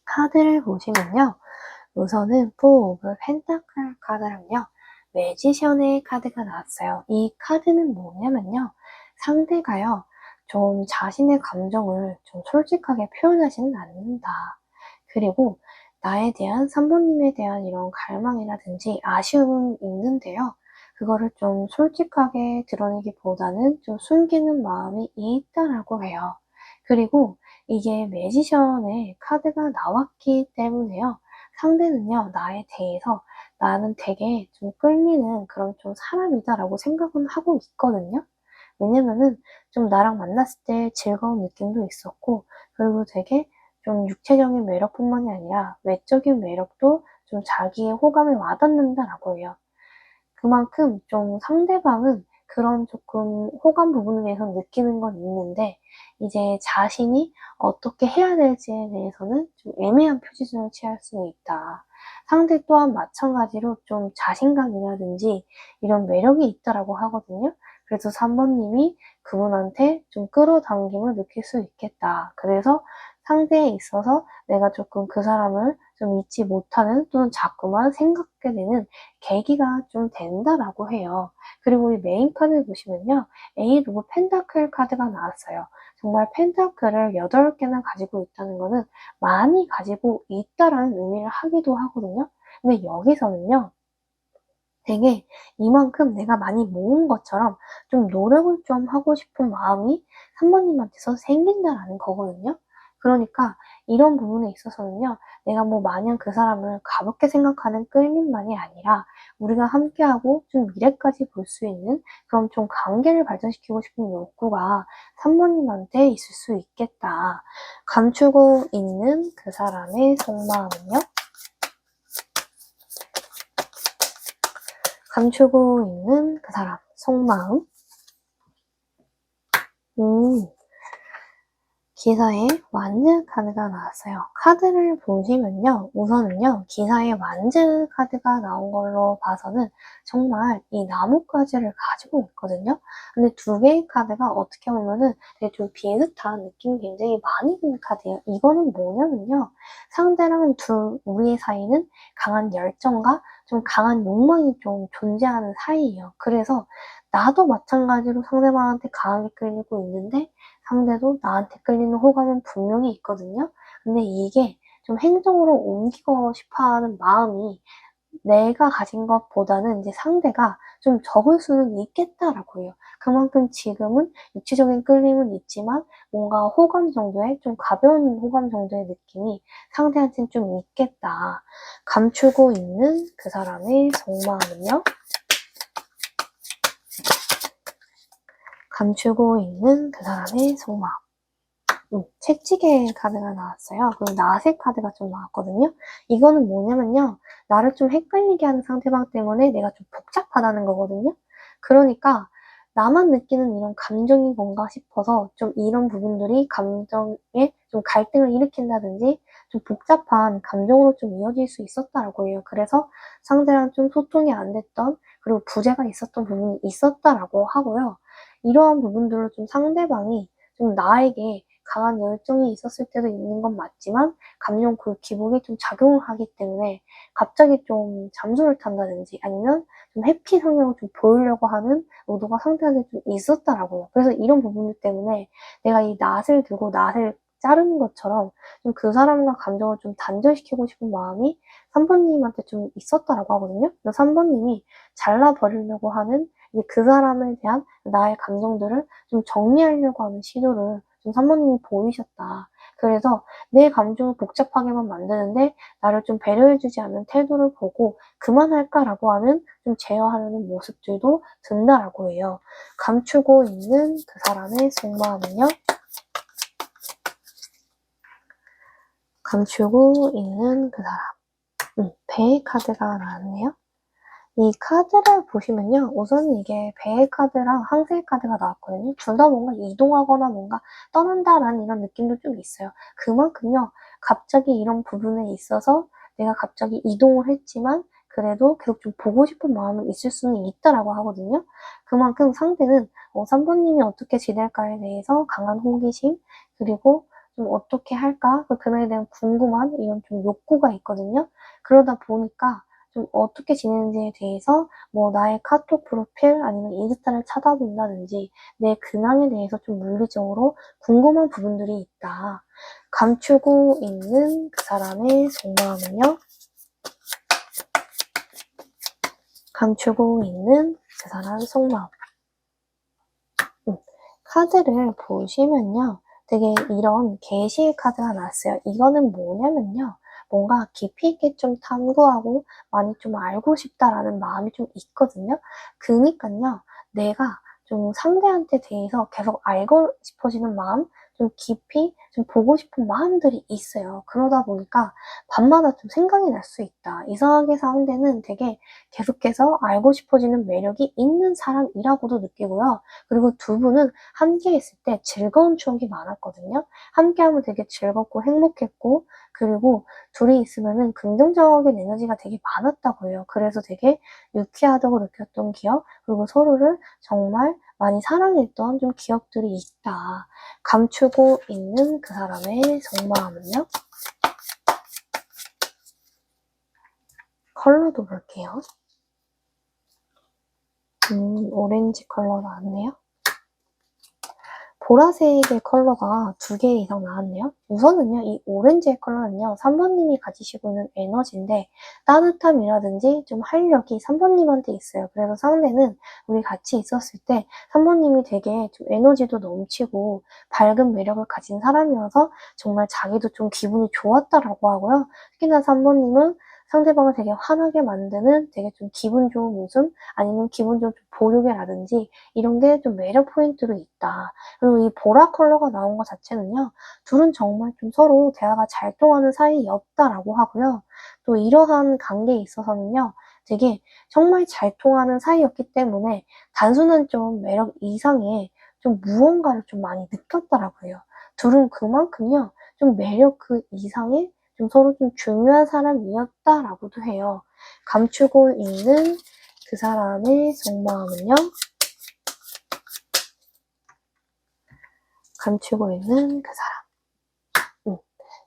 카드를 보시면요. 우선은 Four of Pentacle 카드랑요. 매지션의 카드가 나왔어요. 이 카드는 뭐냐면요. 상대가요. 좀 자신의 감정을 좀 솔직하게 표현하지는 않는다. 그리고 나에 대한 3번님에 대한 이런 갈망이라든지 아쉬움은 있는데요. 그거를 좀 솔직하게 드러내기보다는 좀 숨기는 마음이 있다라고 해요. 그리고 이게 매지션의 카드가 나왔기 때문에요. 상대는요, 나에 대해서 나는 되게 좀 끌리는 그런 좀 사람이다라고 생각은 하고 있거든요. 왜냐면은 좀 나랑 만났을 때 즐거운 느낌도 있었고, 그리고 되게 좀 육체적인 매력뿐만이 아니라 외적인 매력도 좀 자기의 호감에 와닿는다라고 해요. 그만큼 좀 상대방은 그런 조금 호감 부분에 대해서 느끼는 건 있는데 이제 자신이 어떻게 해야 될지에 대해서는 좀 애매한 표지선을 취할 수는 있다. 상대 또한 마찬가지로 좀 자신감이라든지 이런 매력이 있다라고 하거든요. 그래서 3번님이 그분한테 좀 끌어당김을 느낄 수 있겠다. 그래서 상대에 있어서 내가 조금 그 사람을 좀 잊지 못하는 또는 자꾸만 생각하게 되는 계기가 좀 된다라고 해요. 그리고 이 메인 카드 보시면요. 에잇 오브 펜타클 카드가 나왔어요. 정말 펜타클을 8개나 가지고 있다는 거는 많이 가지고 있다라는 의미를 하기도 하거든요. 근데 여기서는요. 되게 이만큼 내가 많이 모은 것처럼 좀 노력을 좀 하고 싶은 마음이 3번님한테서 생긴다라는 거거든요. 그러니까 이런 부분에 있어서는요, 내가 뭐 마냥 그 사람을 가볍게 생각하는 끌림만이 아니라 우리가 함께하고 좀 미래까지 볼 수 있는 그런 좀 관계를 발전시키고 싶은 욕구가 3번님한테 있을 수 있겠다. 감추고 있는 그 사람의 속마음은요? 감추고 있는 그 사람 속마음. 기사에 완즈 카드가 나왔어요. 카드를 보시면요. 우선은요. 기사에 완즈 카드가 나온 걸로 봐서는 정말 이 나뭇가지를 가지고 있거든요. 근데 두 개의 카드가 어떻게 보면은 되게 좀 비슷한 느낌이 굉장히 많이 드는 카드예요. 이거는 뭐냐면요. 상대랑 우리의 사이는 강한 열정과 좀 강한 욕망이 좀 존재하는 사이예요. 그래서 나도 마찬가지로 상대방한테 강하게 끌리고 있는데 상대도 나한테 끌리는 호감은 분명히 있거든요. 근데 이게 좀 행동으로 옮기고 싶어 하는 마음이 내가 가진 것보다는 이제 상대가 좀 적을 수는 있겠다라고 해요. 그만큼 지금은 육체적인 끌림은 있지만 뭔가 호감 정도의 좀 가벼운 호감 정도의 느낌이 상대한테는 좀 있겠다. 감추고 있는 그 사람의 속마음은요? 감추고 있는 그 사람의 속마음. 채찍의 카드가 나왔어요. 그리고 나색 카드가 좀 나왔거든요. 이거는 뭐냐면요. 나를 좀 헷갈리게 하는 상대방 때문에 내가 좀 복잡하다는 거거든요. 그러니까 나만 느끼는 이런 감정이 뭔가 싶어서 좀 이런 부분들이 감정에 좀 갈등을 일으킨다든지 좀 복잡한 감정으로 좀 이어질 수 있었다라고 해요. 그래서 상대랑 좀 소통이 안 됐던 그리고 부재가 있었던 부분이 있었다라고 하고요. 이러한 부분들로 좀 상대방이 좀 나에게 강한 열정이 있었을 때도 있는 건 맞지만 감정 그 기복이 좀 작용을 하기 때문에 갑자기 좀 잠수를 탄다든지 아니면 좀 회피 성향을 좀 보이려고 하는 의도가 상대한테 좀 있었다라고요. 그래서 이런 부분들 때문에 내가 이 낫을 들고 낫을 자르는 것처럼 좀 그 사람과 감정을 좀 단절시키고 싶은 마음이 3번님한테 좀 있었다라고 하거든요. 그래서 3번님이 잘라버리려고 하는 이제 그 사람에 대한 나의 감정들을 좀 정리하려고 하는 시도를 좀 3번님이 보이셨다. 그래서 내 감정을 복잡하게만 만드는데 나를 좀 배려해주지 않는 태도를 보고 그만할까라고 하는 좀 제어하려는 모습들도 든다라고 해요. 감추고 있는 그 사람의 속마음은요. 감추고 있는 그 사람. 배의 카드가 나왔네요. 이 카드를 보시면요. 우선 이게 배의 카드랑 항세의 카드가 나왔거든요. 둘 다 뭔가 이동하거나 뭔가 떠난다라는 이런 느낌도 좀 있어요. 그만큼요. 갑자기 이런 부분에 있어서 내가 갑자기 이동을 했지만 그래도 계속 좀 보고 싶은 마음은 있을 수는 있다라고 하거든요. 그만큼 상대는 3번님이 어떻게 지낼까에 대해서 강한 호기심 그리고 좀 어떻게 할까? 그날에 대한 궁금한 이런 좀 욕구가 있거든요. 그러다 보니까 좀 어떻게 지내는지에 대해서 뭐 나의 카톡 프로필 아니면 인스타를 찾아본다든지 내 근황에 대해서 좀 물리적으로 궁금한 부분들이 있다. 감추고 있는 그 사람의 속마음은요. 감추고 있는 그 사람의 속마음. 카드를 보시면요. 되게 이런 게시의 카드가 나왔어요. 이거는 뭐냐면요. 뭔가 깊이 있게 좀 탐구하고 많이 좀 알고 싶다라는 마음이 좀 있거든요. 그니까요. 내가 좀 상대한테 대해서 계속 알고 싶어지는 마음, 좀 깊이 좀 보고 싶은 마음들이 있어요. 그러다 보니까 밤마다 좀 생각이 날 수 있다. 이상하게 상대는 되게 계속해서 알고 싶어지는 매력이 있는 사람이라고도 느끼고요. 그리고 두 분은 함께 있을 때 즐거운 추억이 많았거든요. 함께하면 되게 즐겁고 행복했고 그리고 둘이 있으면은 긍정적인 에너지가 되게 많았다고 해요. 그래서 되게 유쾌하다고 느꼈던 기억 그리고 서로를 정말 많이 사랑했던 좀 기억들이 있다. 감추고 있는 그 사람의 속마음은요? 컬러도 볼게요. 오렌지 컬러 나왔네요. 보라색의 컬러가 2개 이상 나왔네요. 우선은요, 이 오렌지의 컬러는요, 3번님이 가지시고 있는 에너지인데 따뜻함이라든지 좀 활력이 3번님한테 있어요. 그래서 상대는 우리 같이 있었을 때 3번님이 되게 좀 에너지도 넘치고 밝은 매력을 가진 사람이어서 정말 자기도 좀 기분이 좋았다라고 하고요. 특히나 3번님은 상대방을 되게 화나게 만드는 되게 좀 기분 좋은 웃음 아니면 기분 좋은 보조개라든지 이런 게 좀 매력 포인트로 있다. 그리고 이 보라 컬러가 나온 것 자체는요. 둘은 정말 좀 서로 대화가 잘 통하는 사이였다라고 하고요. 또 이러한 관계에 있어서는요. 되게 정말 잘 통하는 사이였기 때문에 단순한 좀 매력 이상의 좀 무언가를 좀 많이 느꼈다라고 해요. 둘은 그만큼요. 좀 매력 그 이상의 좀 서로 좀 중요한 사람이었다라고도 해요. 감추고 있는 그 사람의 속마음은요. 감추고 있는 그 사람.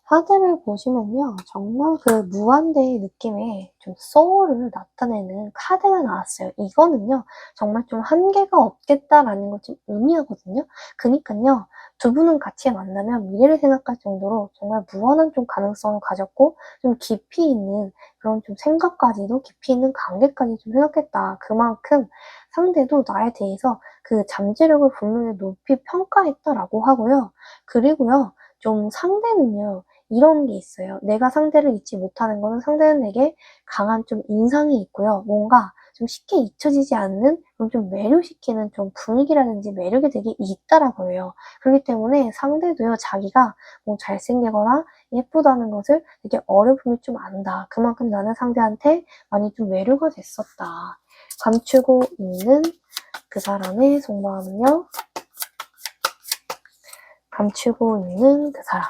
카드를 보시면요. 정말 그 무한대의 느낌의 좀 소울을 나타내는 카드가 나왔어요. 이거는요. 정말 좀 한계가 없겠다라는 걸 좀 의미하거든요. 그니까요. 두 분은 같이 만나면 미래를 생각할 정도로 정말 무한한 좀 가능성을 가졌고 좀 깊이 있는 그런 좀 생각까지도 깊이 있는 관계까지 좀 생각했다. 그만큼 상대도 나에 대해서 그 잠재력을 분명히 높이 평가했다라고 하고요. 그리고요. 좀 상대는요. 이런 게 있어요. 내가 상대를 잊지 못하는 거는 상대는 내게 강한 좀 인상이 있고요. 뭔가 좀 쉽게 잊혀지지 않는 그런 좀 매료시키는 좀 분위기라든지 매력이 되게 있다라고 해요. 그렇기 때문에 상대도요. 자기가 뭐 잘생기거나 예쁘다는 것을 되게 어렴풋이 좀 안다. 그만큼 나는 상대한테 많이 좀 매료가 됐었다. 감추고 있는 그 사람의 속마음은요. 감추고 있는 그 사람.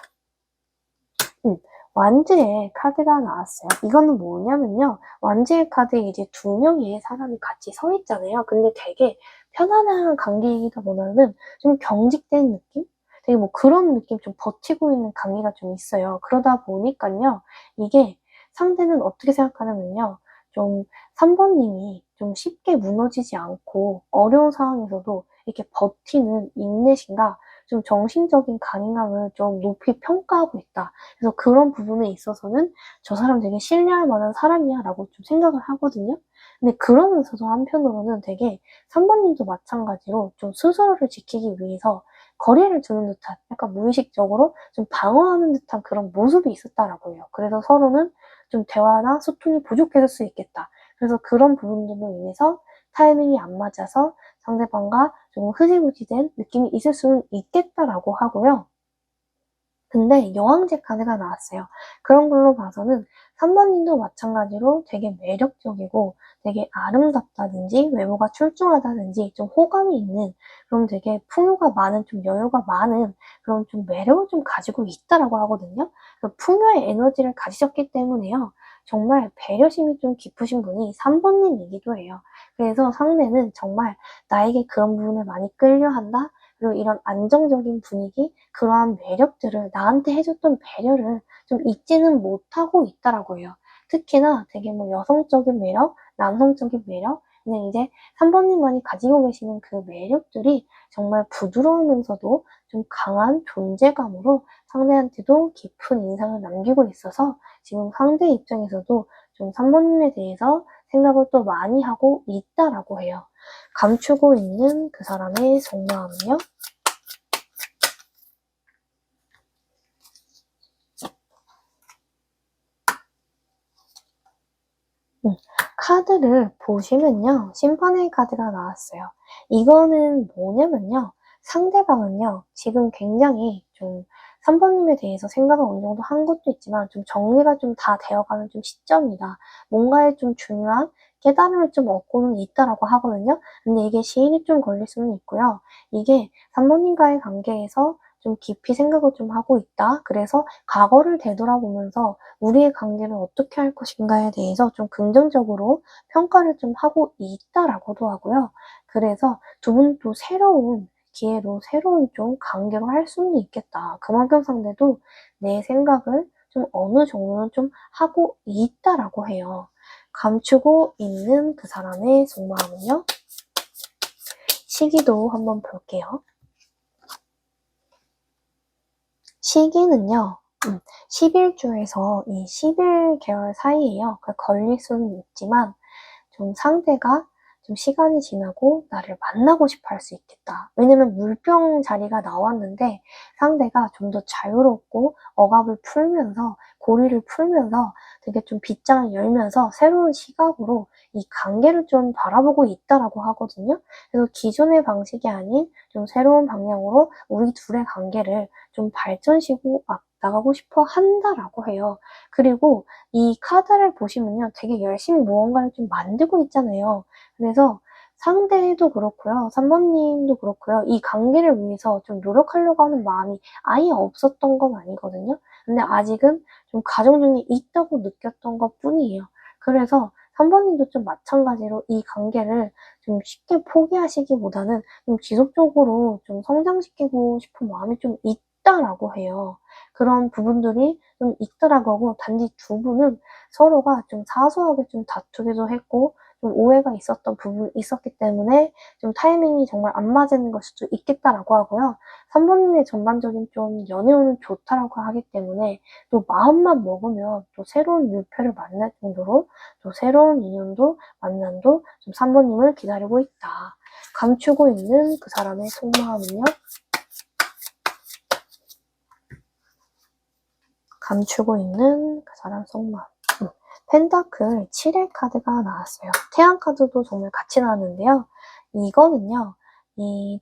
완즈의 카드가 나왔어요. 이거는 뭐냐면요. 완즈의 카드에 이제 2명의 사람이 같이 서 있잖아요. 근데 되게 편안한 관계이기도 보다는 좀 경직된 느낌? 되게 뭐 그런 느낌 좀 버티고 있는 관계가 좀 있어요. 그러다 보니까요. 이게 상대는 어떻게 생각하냐면요. 좀 3번님이 좀 쉽게 무너지지 않고 어려운 상황에서도 이렇게 버티는 인내심과 좀 정신적인 강인함을 좀 높이 평가하고 있다. 그래서 그런 부분에 있어서는 저 사람 되게 신뢰할 만한 사람이야 라고 좀 생각을 하거든요. 근데 그러면서도 한편으로는 되게 3번님도 마찬가지로 좀 스스로를 지키기 위해서 거리를 두는 듯한 약간 무의식적으로 좀 방어하는 듯한 그런 모습이 있었다라고 해요. 그래서 서로는 좀 대화나 소통이 부족했을 수 있겠다. 그래서 그런 부분들로 인해서 타이밍이 안 맞아서 상대방과 좀 흐지부지된 느낌이 있을 수는 있겠다라고 하고요. 근데 여왕제 카드가 나왔어요. 그런 걸로 봐서는 3번님도 마찬가지로 되게 매력적이고 되게 아름답다든지 외모가 출중하다든지 좀 호감이 있는 그런 되게 풍요가 많은 좀 여유가 많은 그런 좀 매력을 좀 가지고 있다라고 하거든요. 풍요의 에너지를 가지셨기 때문에요. 정말 배려심이 좀 깊으신 분이 3번님이기도 해요. 그래서 상대는 정말 나에게 그런 부분을 많이 끌려한다? 그리고 이런 안정적인 분위기, 그러한 매력들을 나한테 해줬던 배려를 좀 잊지는 못하고 있다라고 해요. 특히나 되게 뭐 여성적인 매력, 남성적인 매력, 그냥 이제 3번님만이 가지고 계시는 그 매력들이 정말 부드러우면서도 좀 강한 존재감으로 상대한테도 깊은 인상을 남기고 있어서 지금 상대 입장에서도 좀 3번님에 대해서 생각을 또 많이 하고 있다라고 해요. 감추고 있는 그 사람의 속마음은요. 카드를 보시면요. 심판의 카드가 나왔어요. 이거는 뭐냐면요. 상대방은요. 지금 굉장히 좀 3번님에 대해서 생각을 어느 정도 한 것도 있지만 좀 정리가 좀 다 되어가는 좀 시점이다. 뭔가에 좀 중요한 깨달음을 좀 얻고는 있다라고 하거든요. 근데 이게 시일이 좀 걸릴 수는 있고요. 이게 3번님과의 관계에서 좀 깊이 생각을 좀 하고 있다. 그래서 과거를 되돌아보면서 우리의 관계를 어떻게 할 것인가에 대해서 좀 긍정적으로 평가를 좀 하고 있다라고도 하고요. 그래서 두 분 또 새로운 기회로 새로운 좀 관계로 할 수는 있겠다. 그만큼 상대도 내 생각을 좀 어느 정도는 좀 하고 있다라고 해요. 감추고 있는 그 사람의 속마음은요. 시기도 한번 볼게요. 시기는요, 11주에서 이 11개월 사이에요. 걸릴 수는 있지만, 좀 상대가 좀 시간이 지나고 나를 만나고 싶어 할 수 있겠다. 왜냐면 물병 자리가 나왔는데 상대가 좀 더 자유롭고 억압을 풀면서 고리를 풀면서 되게 좀 빗장을 열면서 새로운 시각으로 이 관계를 좀 바라보고 있다라고 하거든요. 그래서 기존의 방식이 아닌 좀 새로운 방향으로 우리 둘의 관계를 좀 발전시키고 나가고 싶어 한다라고 해요. 그리고 이 카드를 보시면요. 되게 열심히 무언가를 좀 만들고 있잖아요. 그래서 상대도 그렇고요. 3번님도 그렇고요. 이 관계를 위해서 좀 노력하려고 하는 마음이 아예 없었던 건 아니거든요. 근데 아직은 좀 과정 중에 있다고 느꼈던 것 뿐이에요. 그래서 3번님도 좀 마찬가지로 이 관계를 좀 쉽게 포기하시기보다는 좀 지속적으로 좀 성장시키고 싶은 마음이 좀 있다라고 해요. 그런 부분들이 좀 있더라고 하고, 단지 두 분은 서로가 좀 사소하게 좀 다투기도 했고 좀 오해가 있었던 부분이 있었기 때문에 좀 타이밍이 정말 안 맞는 걸 수도 있겠다라고 하고요. 3번님의 전반적인 좀 연애운은 좋다라고 하기 때문에 또 마음만 먹으면 또 새로운 뉴페를 만날 정도로 또 새로운 인연도 만남도 좀 3번님을 기다리고 있다. 감추고 있는 그 사람의 속마음은요. 감추고 있는 그 사람 속마음. 펜타클 7의 카드가 나왔어요. 태양 카드도 정말 같이 나왔는데요. 이거는요, 이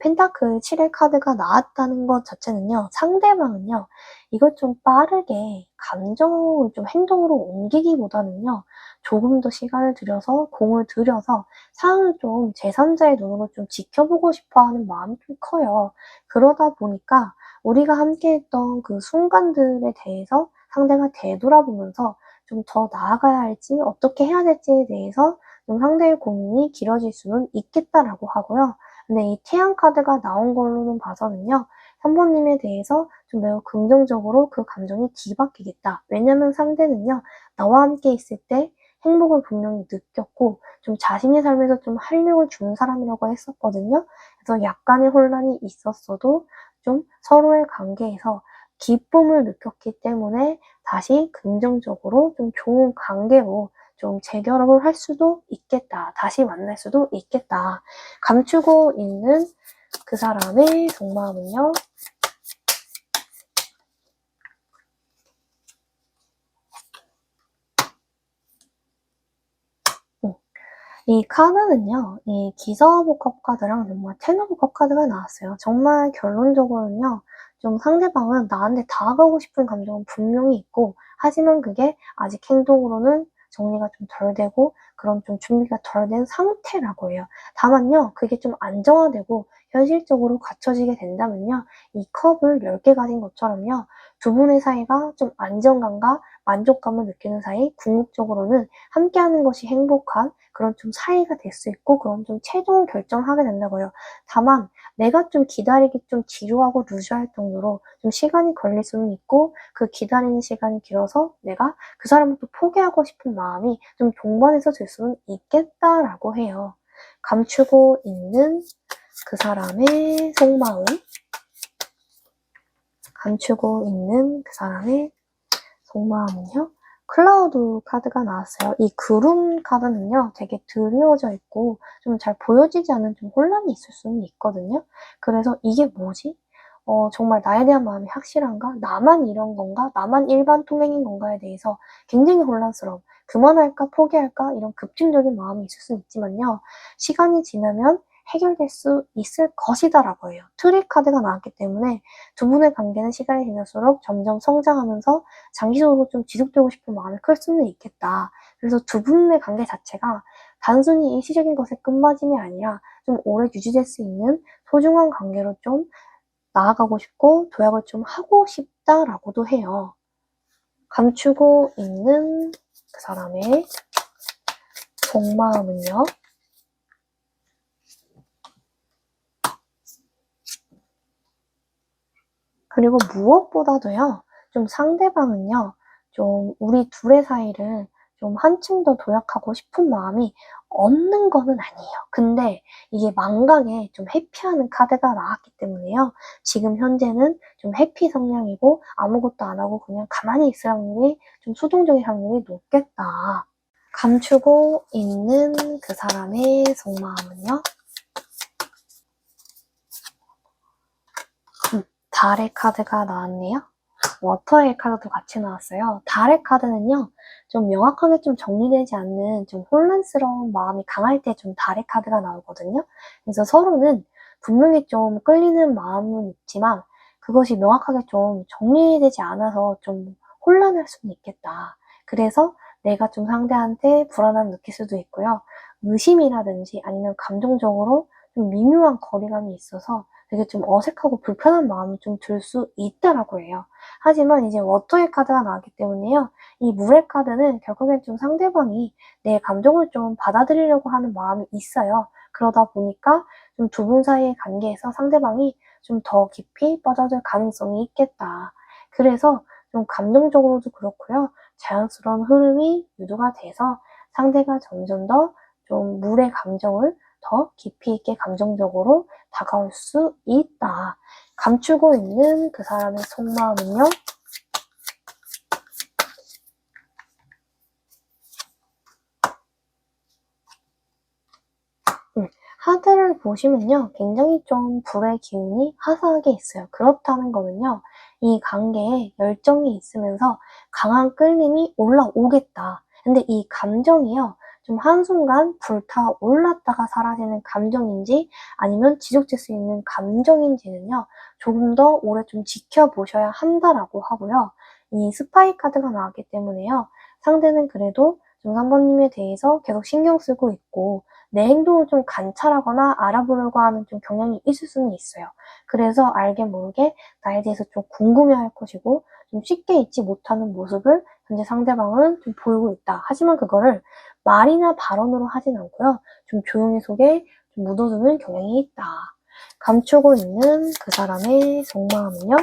펜타클 7의 카드가 나왔다는 것 자체는요, 상대방은요, 이걸 좀 빠르게 감정을 좀 행동으로 옮기기보다는요, 조금 더 시간을 들여서, 공을 들여서 상황을 좀 제3자의 눈으로 좀 지켜보고 싶어 하는 마음이 좀 커요. 그러다 보니까 우리가 함께 했던 그 순간들에 대해서 상대가 되돌아보면서 좀 더 나아가야 할지 어떻게 해야 될지에 대해서 좀 상대의 고민이 길어질 수는 있겠다라고 하고요. 근데 이 태양 카드가 나온 걸로는 봐서는요. 3번님에 대해서 좀 매우 긍정적으로 그 감정이 뒤바뀌겠다. 왜냐면 상대는요. 나와 함께 있을 때 행복을 분명히 느꼈고 좀 자신의 삶에서 좀 활력을 주는 사람이라고 했었거든요. 그래서 약간의 혼란이 있었어도 좀 서로의 관계에서 기쁨을 느꼈기 때문에 다시 긍정적으로 좀 좋은 관계로 좀 재결합을 할 수도 있겠다. 다시 만날 수도 있겠다. 감추고 있는 그 사람의 속마음은요. 이 카드는요. 이 기사 오브 컵 카드랑 정말 텐 오브 컵 카드가 나왔어요. 정말 결론적으로는요. 좀 상대방은 나한테 다가가고 싶은 감정은 분명히 있고 하지만 그게 아직 행동으로는 정리가 좀 덜 되고 그런 좀 준비가 덜 된 상태라고 해요. 다만요. 그게 좀 안정화되고 현실적으로 갖춰지게 된다면요. 이 컵을 10개 가진 것처럼요. 두 분의 사이가 좀 안정감과 만족감을 느끼는 사이, 궁극적으로는 함께하는 것이 행복한 그런 좀 사이가 될 수 있고 그런 좀 최종 결정을 하게 된다고요. 다만 내가 좀 기다리기 좀 지루하고 루즈할 정도로 좀 시간이 걸릴 수는 있고 그 기다리는 시간이 길어서 내가 그 사람을 또 포기하고 싶은 마음이 좀 동반해서 들 수는 있겠다라고 해요. 감추고 있는 그 사람의 속마음, 감추고 있는 그 사람의 속마음은요. 클라우드 카드가 나왔어요. 이 구름 카드는요. 되게 드리워져 있고 좀 잘 보여지지 않는 좀 혼란이 있을 수는 있거든요. 그래서 이게 뭐지? 정말 나에 대한 마음이 확실한가? 나만 이런 건가? 나만 일반 통행인 건가에 대해서 굉장히 혼란스러움. 그만할까? 포기할까? 이런 급진적인 마음이 있을 수 있지만요. 시간이 지나면 해결될 수 있을 것이다라고 해요. 트리 카드가 나왔기 때문에 두 분의 관계는 시간이 지날수록 점점 성장하면서 장기적으로 좀 지속되고 싶은 마음이 클 수는 있겠다. 그래서 두 분의 관계 자체가 단순히 일시적인 것의 끝맺음이 아니라 좀 오래 유지될 수 있는 소중한 관계로 좀 나아가고 싶고 도약을 좀 하고 싶다라고도 해요. 감추고 있는 그 사람의 속마음은요. 그리고 무엇보다도요. 좀 상대방은요. 좀 우리 둘의 사이를 좀 한층 더 도약하고 싶은 마음이 없는 거는 아니에요. 근데 이게 망각에 좀 회피하는 카드가 나왔기 때문에요. 지금 현재는 좀 회피 성향이고 아무것도 안 하고 그냥 가만히 있을 확률이 좀 수동적인 확률이 높겠다. 감추고 있는 그 사람의 속마음은요. 달의 카드가 나왔네요. 워터의 카드도 같이 나왔어요. 달의 카드는요, 좀 명확하게 좀 정리되지 않는 좀 혼란스러운 마음이 강할 때 좀 달의 카드가 나오거든요. 그래서 서로는 분명히 좀 끌리는 마음은 있지만 그것이 명확하게 좀 정리되지 않아서 좀 혼란할 수는 있겠다. 그래서 내가 좀 상대한테 불안함 느낄 수도 있고요. 의심이라든지 아니면 감정적으로 좀 미묘한 거리감이 있어서 되게 좀 어색하고 불편한 마음이 좀 들 수 있다라고 해요. 하지만 이제 워터의 카드가 나왔기 때문에요. 이 물의 카드는 결국엔 좀 상대방이 내 감정을 좀 받아들이려고 하는 마음이 있어요. 그러다 보니까 좀 두 분 사이의 관계에서 상대방이 좀 더 깊이 빠져들 가능성이 있겠다. 그래서 좀 감정적으로도 그렇고요. 자연스러운 흐름이 유도가 돼서 상대가 점점 더 좀 물의 감정을 더 깊이 있게 감정적으로 다가올 수 있다. 감추고 있는 그 사람의 속마음은요. 하드를 보시면요. 굉장히 좀 불의 기운이 화사하게 있어요. 그렇다는 거는요. 이 관계에 열정이 있으면서 강한 끌림이 올라오겠다. 근데 이 감정이요. 좀 한순간 불타올랐다가 사라지는 감정인지 아니면 지속될 수 있는 감정인지는요. 조금 더 오래 좀 지켜보셔야 한다라고 하고요. 이 스파이 카드가 나왔기 때문에요. 상대는 그래도 좀 3번님에 대해서 계속 신경 쓰고 있고 내 행동을 좀 관찰하거나 알아보려고 하는 좀 경향이 있을 수는 있어요. 그래서 알게 모르게 나에 대해서 좀 궁금해할 것이고 좀 쉽게 잊지 못하는 모습을 현재 상대방은 좀 보이고 있다. 하지만 그거를 말이나 발언으로 하진 않고요. 좀 조용히 속에 좀 묻어두는 경향이 있다. 감추고 있는 그 사람의 속마음은요.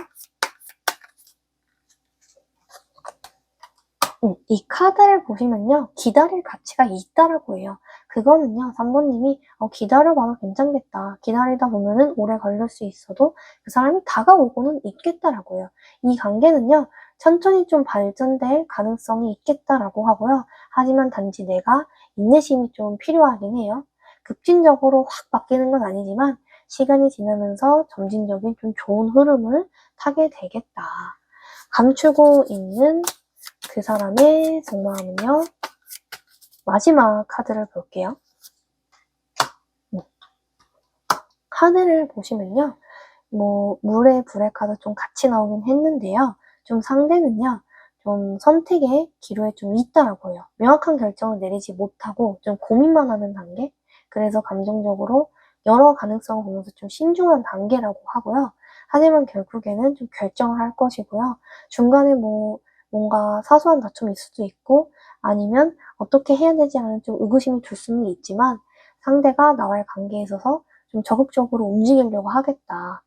이 카드를 보시면요. 기다릴 가치가 있다라고 해요. 그거는요. 3번님이 기다려봐도 괜찮겠다. 기다리다 보면은 오래 걸릴 수 있어도 그 사람이 다가오고는 있겠다라고 해요. 이 관계는요. 천천히 좀 발전될 가능성이 있겠다라고 하고요. 하지만 단지 내가 인내심이 좀 필요하긴 해요. 급진적으로 확 바뀌는 건 아니지만 시간이 지나면서 점진적인 좀 좋은 흐름을 타게 되겠다. 감추고 있는 그 사람의 속마음은요. 마지막 카드를 볼게요. 카드를 보시면요. 물의 불의 카드 좀 같이 나오긴 했는데요. 좀 상대는요. 좀 선택의 기로에 좀 있다라고 해요. 명확한 결정을 내리지 못하고 좀 고민만 하는 단계? 그래서 감정적으로 여러 가능성을 보면서 좀 신중한 단계라고 하고요. 하지만 결국에는 좀 결정을 할 것이고요. 중간에 뭔가 사소한 다툼이 있을 수도 있고 아니면 어떻게 해야 되지 않은 좀 의구심이 들 수는 있지만 상대가 나와의 관계에 있어서 좀 적극적으로 움직이려고 하겠다.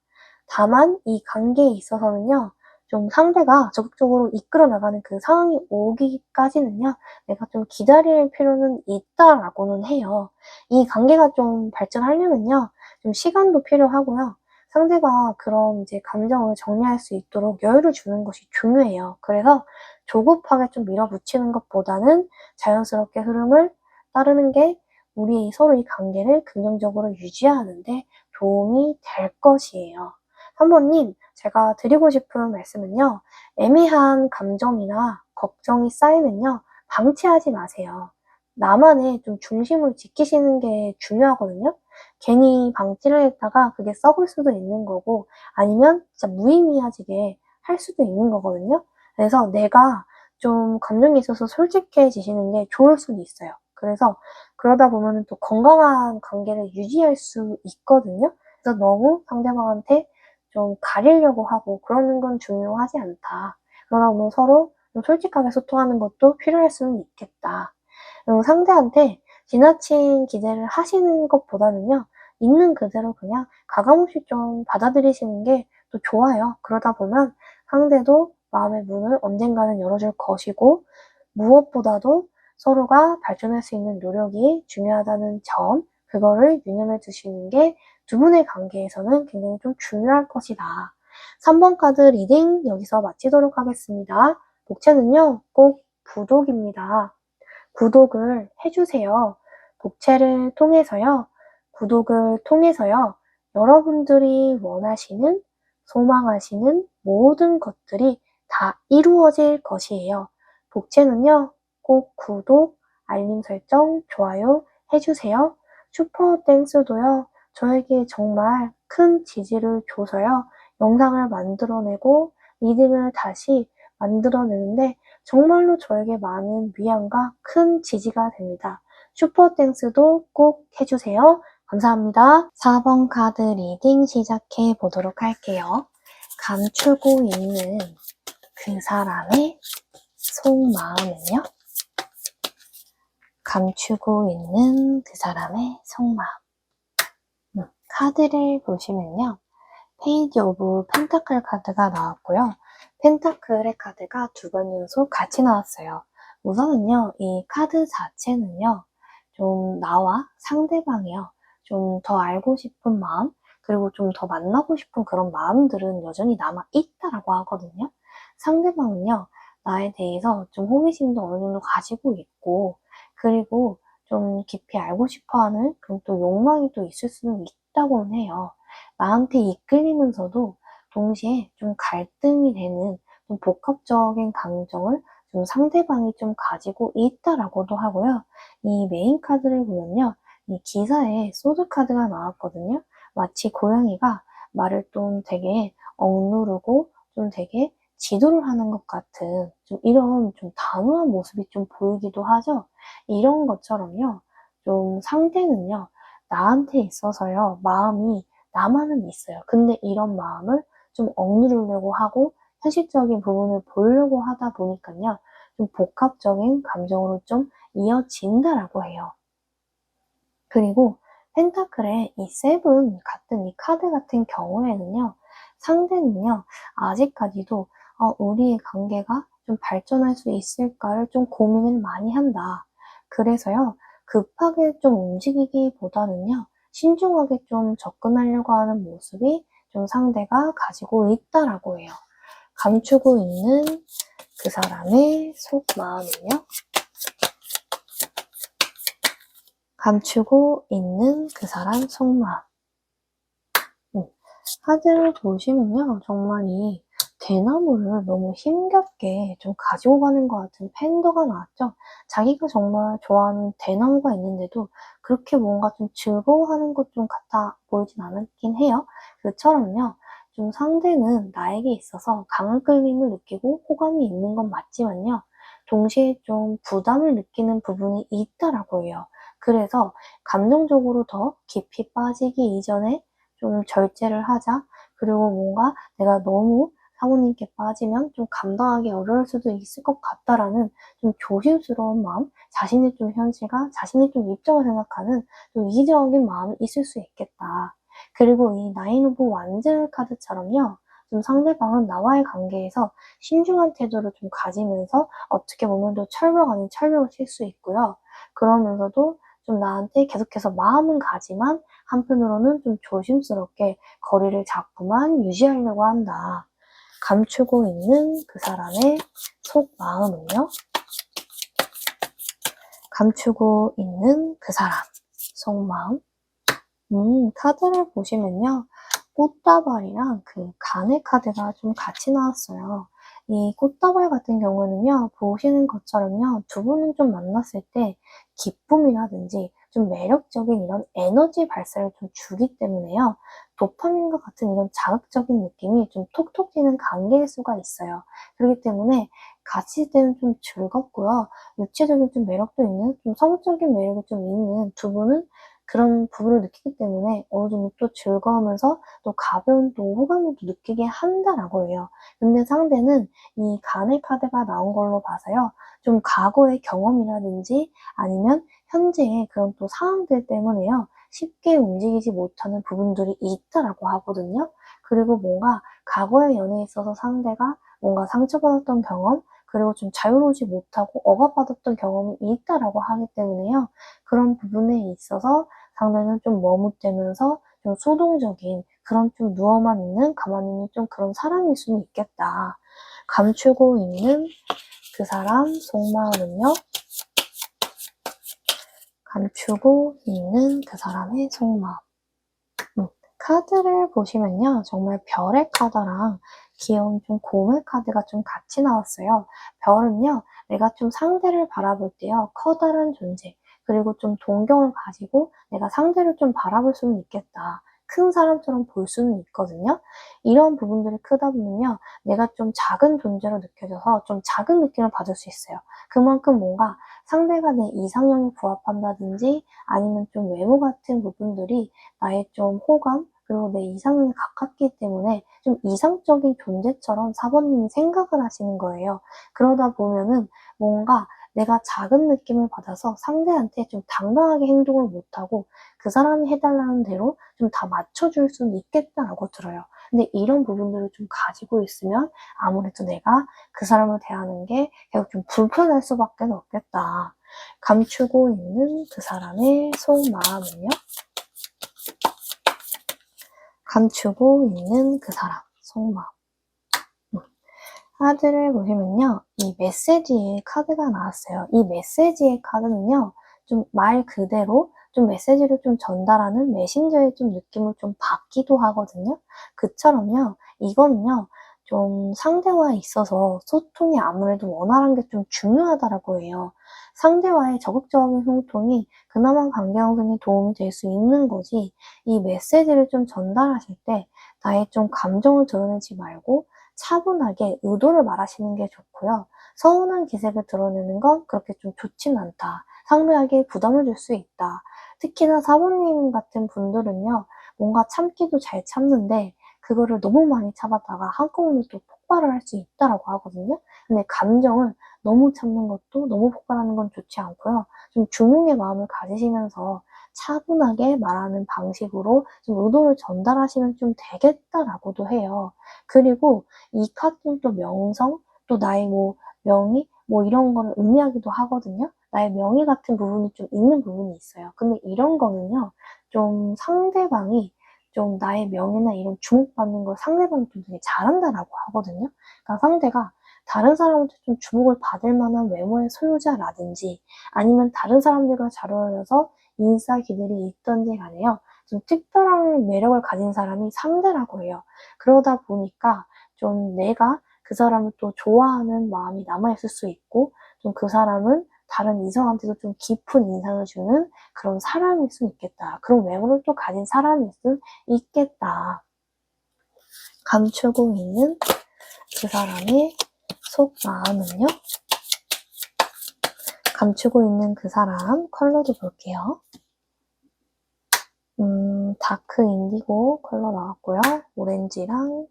다만 이 관계에 있어서는요. 좀 상대가 적극적으로 이끌어 나가는 그 상황이 오기까지는요. 내가 좀 기다릴 필요는 있다라고는 해요. 이 관계가 좀 발전하려면요. 좀 시간도 필요하고요. 상대가 그런 이제 감정을 정리할 수 있도록 여유를 주는 것이 중요해요. 그래서 조급하게 좀 밀어붙이는 것보다는 자연스럽게 흐름을 따르는 게 우리 서로의 관계를 긍정적으로 유지하는데 도움이 될 것이에요. 사모님, 제가 드리고 싶은 말씀은요. 애매한 감정이나 걱정이 쌓이면요. 방치하지 마세요. 나만의 좀 중심을 지키시는 게 중요하거든요. 괜히 방치를 했다가 그게 썩을 수도 있는 거고 아니면 진짜 무의미해지게 할 수도 있는 거거든요. 그래서 내가 좀 감정에 있어서 솔직해지시는 게 좋을 수도 있어요. 그래서 그러다 보면 또 건강한 관계를 유지할 수 있거든요. 그래서 너무 상대방한테 좀 가리려고 하고 그러는 건 중요하지 않다. 그러다 보면 서로 좀 솔직하게 소통하는 것도 필요할 수는 있겠다. 그리고 상대한테 지나친 기대를 하시는 것보다는요. 있는 그대로 그냥 가감없이 좀 받아들이시는 게 또 좋아요. 그러다 보면 상대도 마음의 문을 언젠가는 열어줄 것이고 무엇보다도 서로가 발전할 수 있는 노력이 중요하다는 점, 그거를 유념해 두시는 게 두 분의 관계에서는 굉장히 좀 중요할 것이다. 3번 카드 리딩 여기서 마치도록 하겠습니다. 복채는요, 꼭 구독입니다. 구독을 해주세요. 복채를 통해서요, 구독을 통해서요, 여러분들이 원하시는, 소망하시는 모든 것들이 다 이루어질 것이에요. 복채는요, 꼭 구독, 알림 설정, 좋아요 해주세요. 슈퍼땡스도요, 저에게 정말 큰 지지를 줘서요, 영상을 만들어내고 리딩을 다시 만들어내는데 정말로 저에게 많은 위안과 큰 지지가 됩니다. 슈퍼땡스도 꼭 해주세요. 감사합니다. 4번 카드 리딩 시작해 보도록 할게요. 감추고 있는 그 사람의 속마음은요? 감추고 있는 그 사람의 속마음. 카드를 보시면요. 페이지 오브 펜타클 카드가 나왔고요. 펜타클의 카드가 두 번 연속 같이 나왔어요. 우선은요, 이 카드 자체는요, 좀 나와 상대방이요, 좀 더 알고 싶은 마음, 그리고 좀 더 만나고 싶은 그런 마음들은 여전히 남아있다라고 하거든요. 상대방은요, 나에 대해서 좀 호기심도 어느 정도 가지고 있고, 그리고 좀 깊이 알고 싶어 하는 그런 또 욕망이 또 있을 수는 있다고는 해요. 나한테 이끌리면서도 동시에 좀 갈등이 되는 좀 복합적인 감정을 좀 상대방이 좀 가지고 있다라고도 하고요. 이 메인 카드를 보면요. 이 기사에 소드 카드가 나왔거든요. 마치 고양이가 말을 좀 되게 억누르고 좀 되게 지도를 하는 것 같은 좀 이런 좀 단호한 모습이 좀 보이기도 하죠. 이런 것처럼요. 좀 상대는요. 나한테 있어서요. 마음이 나만은 있어요. 근데 이런 마음을 좀 억누르려고 하고 현실적인 부분을 보려고 하다 보니까요. 좀 복합적인 감정으로 좀 이어진다라고 해요. 그리고 펜타클의 이 세븐 같은 이 카드 같은 경우에는요. 상대는요. 아직까지도 우리의 관계가 좀 발전할 수 있을까를 좀 고민을 많이 한다. 그래서요. 급하게 좀 움직이기보다는요. 신중하게 좀 접근하려고 하는 모습이 좀 상대가 가지고 있다라고 해요. 감추고 있는 그 사람의 속마음은요. 감추고 있는 그 사람 속마음. 카드를 보시면요. 정말 이 대나무를 너무 힘겹게 좀 가지고 가는 것 같은 팬더가 나왔죠. 자기가 정말 좋아하는 대나무가 있는데도 그렇게 뭔가 좀 즐거워하는 것 좀 같아 보이진 않긴 해요. 그처럼요. 좀 상대는 나에게 있어서 강한 끌림을 느끼고 호감이 있는 건 맞지만요. 동시에 좀 부담을 느끼는 부분이 있다라고 해요. 그래서 감정적으로 더 깊이 빠지기 이전에 좀 절제를 하자. 그리고 뭔가 내가 너무 사모님께 빠지면 좀 감당하기 어려울 수도 있을 것 같다라는 좀 조심스러운 마음, 자신의 좀 현실과 자신의 좀 입장을 생각하는 좀 이기적인 마음이 있을 수 있겠다. 그리고 이 나인 오브 완즈 카드처럼요. 좀 상대방은 나와의 관계에서 신중한 태도를 좀 가지면서 어떻게 보면 또 철벽 아닌 철벽을 칠 수 있고요. 그러면서도 좀 나한테 계속해서 마음은 가지만 한편으로는 좀 조심스럽게 거리를 자꾸만 유지하려고 한다. 감추고 있는 그 사람의 속마음은요. 감추고 있는 그 사람 속마음. 카드를 보시면요. 꽃다발이랑 그 가네 카드가 좀 같이 나왔어요. 이 꽃다발 같은 경우는요, 보시는 것처럼요, 두 분은 좀 만났을 때 기쁨이라든지 좀 매력적인 이런 에너지 발사를 좀 주기 때문에요, 도파민과 같은 이런 자극적인 느낌이 좀 톡톡 튀는 관계일 수가 있어요. 그렇기 때문에 같이 있을 때는 좀 즐겁고요, 육체적인 좀 매력도 있는, 좀 성적인 매력이 좀 있는 두 분은 그런 부분을 느끼기 때문에 어느 정도 또 즐거우면서 또 가벼운 또 호감을 또 느끼게 한다라고 해요. 근데 상대는 이 간의 카드가 나온 걸로 봐서요. 좀 과거의 경험이라든지 아니면 현재의 그런 또 상황들 때문에요. 쉽게 움직이지 못하는 부분들이 있다라고 하거든요. 그리고 뭔가 과거의 연애에 있어서 상대가 뭔가 상처받았던 경험, 그리고 좀 자유로우지 못하고 억압받았던 경험이 있다라고 하기 때문에요. 그런 부분에 있어서 상대는 좀 머뭇대면서 좀 수동적인 그런 좀 누워만 있는 가만히 있는 좀 그런 사람일 수는 있겠다. 감추고 있는 그 사람 속마음은요. 감추고 있는 그 사람의 속마음. 카드를 보시면요. 정말 별의 카드랑 귀여운 좀 곰의 카드가 좀 같이 나왔어요. 별은요. 내가 좀 상대를 바라볼 때요. 커다란 존재, 그리고 좀 동경을 가지고 내가 상대를 좀 바라볼 수는 있겠다. 큰 사람처럼 볼 수는 있거든요. 이런 부분들이 크다 보면요. 내가 좀 작은 존재로 느껴져서 좀 작은 느낌을 받을 수 있어요. 그만큼 뭔가 상대가 내 이상형에 부합한다든지 아니면 좀 외모 같은 부분들이 나의 좀 호감, 그리고 내 이상형에 가깝기 때문에 좀 이상적인 존재처럼 사부님이 생각을 하시는 거예요. 그러다 보면은 뭔가 내가 작은 느낌을 받아서 상대한테 좀 당당하게 행동을 못하고 그 사람이 해달라는 대로 좀 다 맞춰줄 수는 있겠다라고 들어요. 근데 이런 부분들을 좀 가지고 있으면 아무래도 내가 그 사람을 대하는 게 계속 좀 불편할 수밖에 없겠다. 감추고 있는 그 사람의 속마음은요? 감추고 있는 그 사람, 속마음. 카드를 보시면요. 이 메시지의 카드가 나왔어요. 이 메시지의 카드는요. 좀 말 그대로 좀 메시지를 좀 전달하는 메신저의 좀 느낌을 좀 받기도 하거든요. 그처럼요. 이거는요. 좀 상대와 있어서 소통이 아무래도 원활한 게 좀 중요하다라고 해요. 상대와의 적극적인 소통이 그나마 관계 형성에 도움이 될 수 있는 거지, 이 메시지를 좀 전달하실 때 나의 좀 감정을 드러내지 말고 차분하게 의도를 말하시는 게 좋고요. 서운한 기색을 드러내는 건 그렇게 좀 좋진 않다. 상대에게 부담을 줄 수 있다. 특히나 사부님 같은 분들은요. 뭔가 참기도 잘 참는데 그거를 너무 많이 참았다가 한꺼번에 또 폭발을 할 수 있다라고 하거든요. 근데 감정을 너무 참는 것도 너무 폭발하는 건 좋지 않고요. 좀 중용의 마음을 가지시면서 차분하게 말하는 방식으로 좀 의도를 전달하시면 좀 되겠다라고도 해요. 그리고 이 카드는 또 명성, 또 나의 뭐 명의, 뭐 이런 거를 의미하기도 하거든요. 나의 명예 같은 부분이 좀 있는 부분이 있어요. 근데 이런 거는요, 좀 상대방이 좀 나의 명예나 이런 주목받는 걸 상대방이 좀 되게 잘한다라고 하거든요. 그러니까 상대가 다른 사람한테 좀 주목을 받을 만한 외모의 소유자라든지 아니면 다른 사람들과 잘 어울려서 인싸 기질이 있던지 간에요. 좀 특별한 매력을 가진 사람이 상대라고 해요. 그러다 보니까 좀 내가 그 사람을 또 좋아하는 마음이 남아있을 수 있고 좀 그 사람은 다른 이성한테도 좀 깊은 인상을 주는 그런 사람일 수 있겠다. 그런 외모를 또 가진 사람일 수 있겠다. 감추고 있는 그 사람의 속마음은요? 감추고 있는 그 사람 컬러도 볼게요. 다크 인디고 컬러 나왔고요. 오렌지랑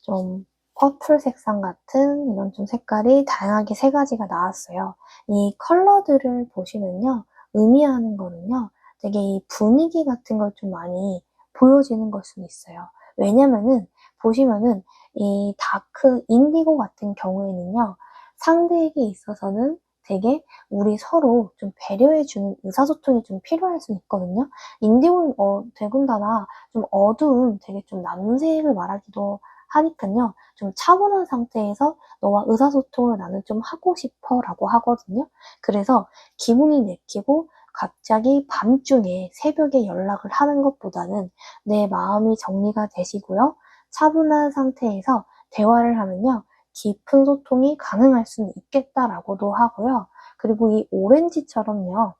좀 퍼플 색상 같은 이런 좀 색깔이 다양하게 세 가지가 나왔어요. 이 컬러들을 보시면요. 의미하는 거는요. 되게 이 분위기 같은 걸 좀 많이 보여지는 걸 수는 있어요. 왜냐면은 보시면은 이 다크 인디고 같은 경우에는요. 상대에게 있어서는 되게 우리 서로 좀 배려해주는 의사소통이 좀 필요할 수 있거든요. 인디고는 더군다나 좀 어두운 되게 좀 남색을 말하기도 하니깐요. 좀 차분한 상태에서 "너와 의사소통을 나는 좀 하고 싶어."라고 하거든요. 그래서 기분이 내키고 갑자기 밤중에 새벽에 연락을 하는 것보다는 내 마음이 정리가 되시고요. 차분한 상태에서 대화를 하면요. 깊은 소통이 가능할 수는 있겠다라고도 하고요. 그리고 이 오렌지처럼요.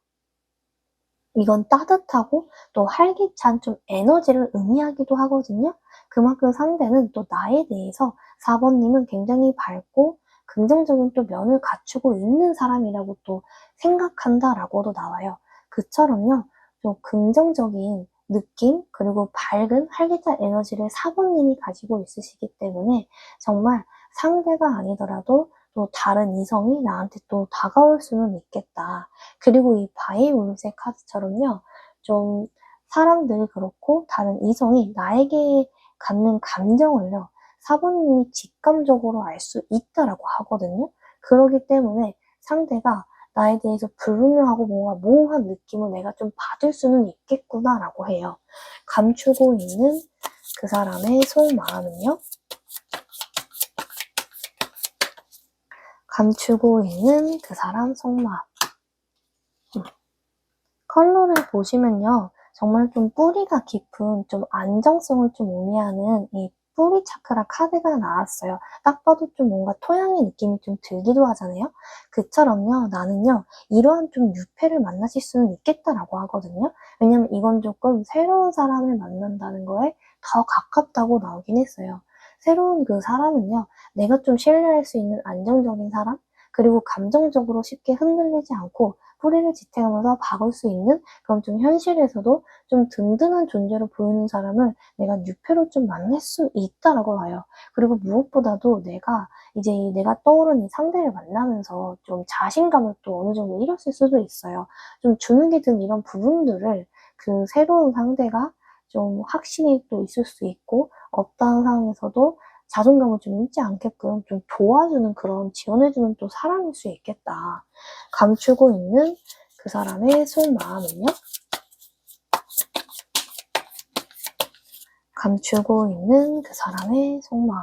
이건 따뜻하고 또 활기찬 좀 에너지를 의미하기도 하거든요. 그만큼 상대는 또 나에 대해서 4번님은 굉장히 밝고 긍정적인 또 면을 갖추고 있는 사람이라고 또 생각한다라고도 나와요. 그처럼요. 좀 긍정적인 느낌 그리고 밝은 활기찬 에너지를 4번님이 가지고 있으시기 때문에 정말 상대가 아니더라도 또 다른 이성이 나한테 또 다가올 수는 있겠다. 그리고 이 바이올렛의 카드처럼요. 좀 사람들이 그렇고 다른 이성이 나에게 갖는 감정을요. 사부님이 직감적으로 알 수 있다라고 하거든요. 그러기 때문에 상대가 나에 대해서 불분명하고 뭔가 모호한 느낌을 내가 좀 받을 수는 있겠구나라고 해요. 감추고 있는 그 사람의 속마음은요? 감추고 있는 그 사람 속마음. 컬러를 보시면요. 정말 좀 뿌리가 깊은 좀 안정성을 좀 의미하는 이 뿌리 차크라 카드가 나왔어요. 딱 봐도 좀 뭔가 토양의 느낌이 좀 들기도 하잖아요. 그처럼요. 나는요. 이러한 좀 유패를 만나실 수는 있겠다라고 하거든요. 왜냐면 이건 조금 새로운 사람을 만난다는 거에 더 가깝다고 나오긴 했어요. 새로운 그 사람은요. 내가 좀 신뢰할 수 있는 안정적인 사람? 그리고 감정적으로 쉽게 흔들리지 않고 뿌리를 지탱하면서 박을 수 있는 그런 좀 현실에서도 좀 든든한 존재로 보이는 사람을 내가 유패로 좀 만날 수 있다라고 봐요. 그리고 무엇보다도 내가 떠오르는 이 상대를 만나면서 좀 자신감을 또 어느 정도 잃었을 수도 있어요. 좀 주눅이 든 이런 부분들을 그 새로운 상대가 좀 확신이 또 있을 수 있고 어떠한 상황에서도 자존감을 좀 잃지 않게끔 좀 도와주는 그런 지원해주는 또 사람일 수 있겠다. 감추고 있는 그 사람의 속마음은요? 감추고 있는 그 사람의 속마음.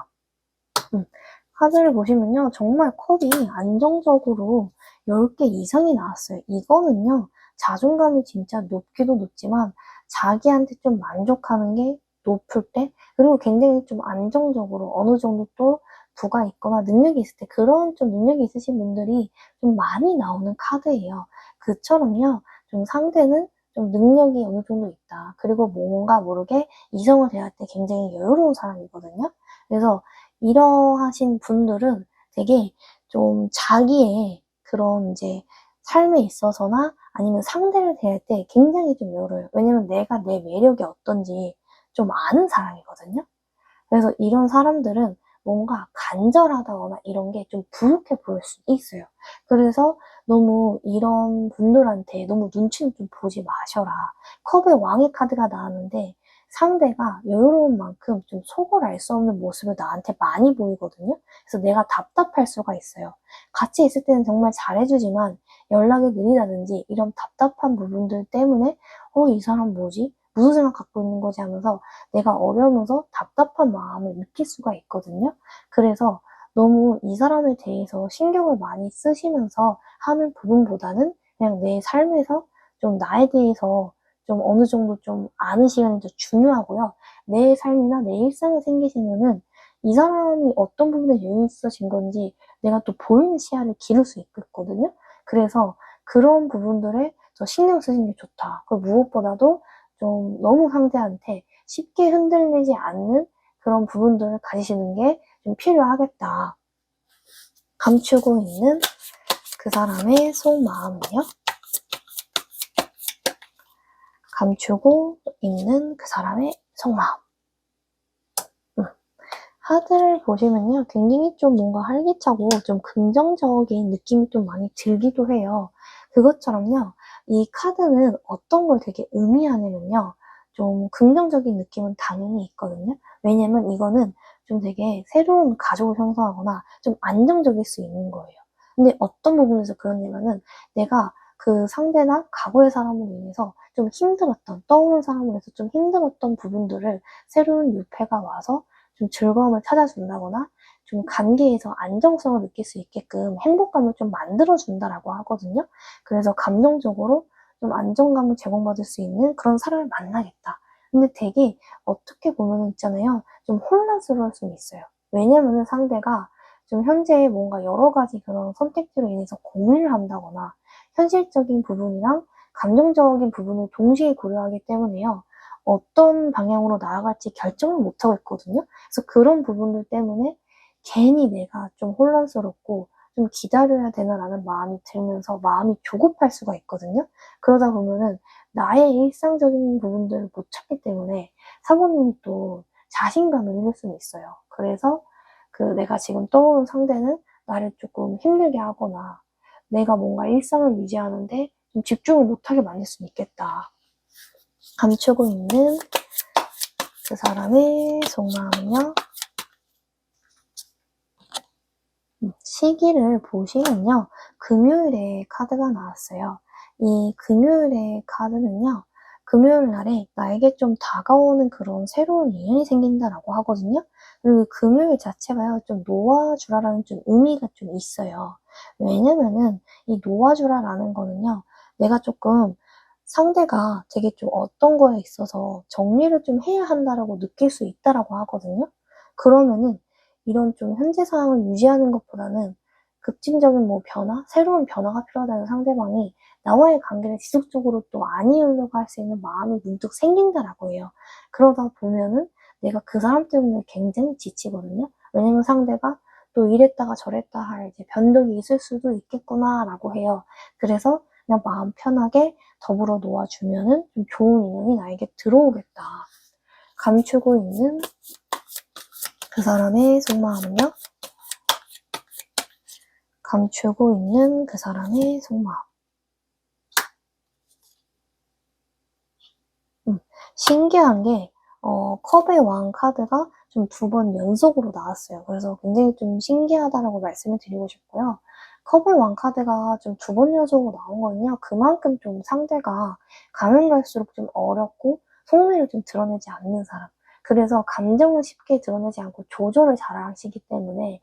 카드를 보시면요. 정말 컵이 안정적으로 10개 이상이 나왔어요. 이거는요. 자존감이 진짜 높기도 높지만 자기한테 좀 만족하는 게 높을 때 그리고 굉장히 좀 안정적으로 어느 정도 또 부가 있거나 능력이 있을 때 그런 좀 능력이 있으신 분들이 좀 많이 나오는 카드예요. 그처럼요. 좀 상대는 좀 능력이 어느 정도 있다. 그리고 뭔가 모르게 이성을 대할 때 굉장히 여유로운 사람이거든요. 그래서 이러하신 분들은 되게 좀 자기의 그런 이제 삶에 있어서나 아니면 상대를 대할 때 굉장히 좀 여유로워요. 왜냐면 내가 내 매력이 어떤지 좀 아는 사람이거든요. 그래서 이런 사람들은 뭔가 간절하다거나 이런 게 좀 부족해 보일 수 있어요. 그래서 너무 이런 분들한테 너무 눈치는 좀 보지 마셔라. 컵의 왕의 카드가 나왔는데 상대가 여유로운 만큼 좀 속을 알 수 없는 모습을 나한테 많이 보이거든요. 그래서 내가 답답할 수가 있어요. 같이 있을 때는 정말 잘해주지만 연락이 느리다든지 이런 답답한 부분들 때문에 이 사람 뭐지? 무슨 생각 갖고 있는 거지 하면서 내가 어려우면서 답답한 마음을 느낄 수가 있거든요. 그래서 너무 이 사람에 대해서 신경을 많이 쓰시면서 하는 부분보다는 그냥 내 삶에서 좀 나에 대해서 좀 어느 정도 좀 아는 시간이 더 중요하고요. 내 삶이나 내 일상에 생기시면은 이 사람이 어떤 부분에 여유 있으신 건지 내가 또 보이는 시야를 기를 수 있거든요. 그래서 그런 부분들에 더 신경 쓰시는 게 좋다. 그리고 무엇보다도 좀 너무 상대한테 쉽게 흔들리지 않는 그런 부분들을 가지시는 게 좀 필요하겠다. 감추고 있는 그 사람의 속마음은요? 감추고 있는 그 사람의 속마음. 카드를 보시면요. 굉장히 좀 뭔가 활기차고 좀 긍정적인 느낌이 좀 많이 들기도 해요. 그것처럼요. 이 카드는 어떤 걸 되게 의미하냐면요. 좀 긍정적인 느낌은 당연히 있거든요. 왜냐면 이거는 좀 되게 새로운 가족을 형성하거나 좀 안정적일 수 있는 거예요. 근데 어떤 부분에서 그러냐면은 내가 그 상대나 과거의 사람으로 인해서 좀 힘들었던, 떠오른 사람으로 해서 좀 힘들었던 부분들을 새로운 유패가 와서 좀 즐거움을 찾아준다거나 좀 관계에서 안정성을 느낄 수 있게끔 행복감을 좀 만들어준다라고 하거든요. 그래서 감정적으로 좀 안정감을 제공받을 수 있는 그런 사람을 만나겠다. 근데 되게 어떻게 보면 있잖아요. 좀 혼란스러울 수는 있어요. 왜냐면은 상대가 좀 현재 뭔가 여러 가지 그런 선택지로 인해서 고민을 한다거나 현실적인 부분이랑 감정적인 부분을 동시에 고려하기 때문에요. 어떤 방향으로 나아갈지 결정을 못하고 있거든요. 그래서 그런 부분들 때문에 괜히 내가 좀 혼란스럽고 좀 기다려야 되나라는 마음이 들면서 마음이 조급할 수가 있거든요. 그러다 보면은 나의 일상적인 부분들을 못 찾기 때문에 사모님이 또 자신감을 잃을 수는 있어요. 그래서 그 내가 지금 떠오른 상대는 나를 조금 힘들게 하거나 내가 뭔가 일상을 유지하는데 좀 집중을 못하게 만들 수는 있겠다. 감추고 있는 그 사람의 속마음은요? 시기를 보시면요. 금요일에 카드가 나왔어요. 이 금요일의 카드는요. 금요일 날에 나에게 좀 다가오는 그런 새로운 인연이 생긴다라고 하거든요. 그리고 금요일 자체가요. 좀 놓아주라라는 좀 의미가 좀 있어요. 왜냐면은 이 놓아주라라는 거는요. 내가 조금 상대가 되게 좀 어떤 거에 있어서 정리를 좀 해야 한다라고 느낄 수 있다라고 하거든요. 그러면은 이런 좀 현재 상황을 유지하는 것보다는 급진적인 뭐 변화, 새로운 변화가 필요하다는 상대방이 나와의 관계를 지속적으로 또 안 이으려고 할 수 있는 마음이 문득 생긴다라고 해요. 그러다 보면은 내가 그 사람 때문에 굉장히 지치거든요. 왜냐면 상대가 또 이랬다가 저랬다 할 이제 변덕이 있을 수도 있겠구나라고 해요. 그래서 그냥 마음 편하게 더불어 놓아주면은 좀 좋은 인연이 나에게 들어오겠다. 감추고 있는 그 사람의 속마음은요? 감추고 있는 그 사람의 속마음. 신기한 게, 컵의 왕 카드가 좀 2번 연속으로 나왔어요. 그래서 굉장히 좀 신기하다라고 말씀을 드리고 싶고요. 컵의 왕 카드가 좀 2번 연속으로 나온 거는요, 그만큼 좀 상대가 가면 갈수록 좀 어렵고 속내를 좀 드러내지 않는 사람. 그래서 감정을 쉽게 드러내지 않고 조절을 잘 하시기 때문에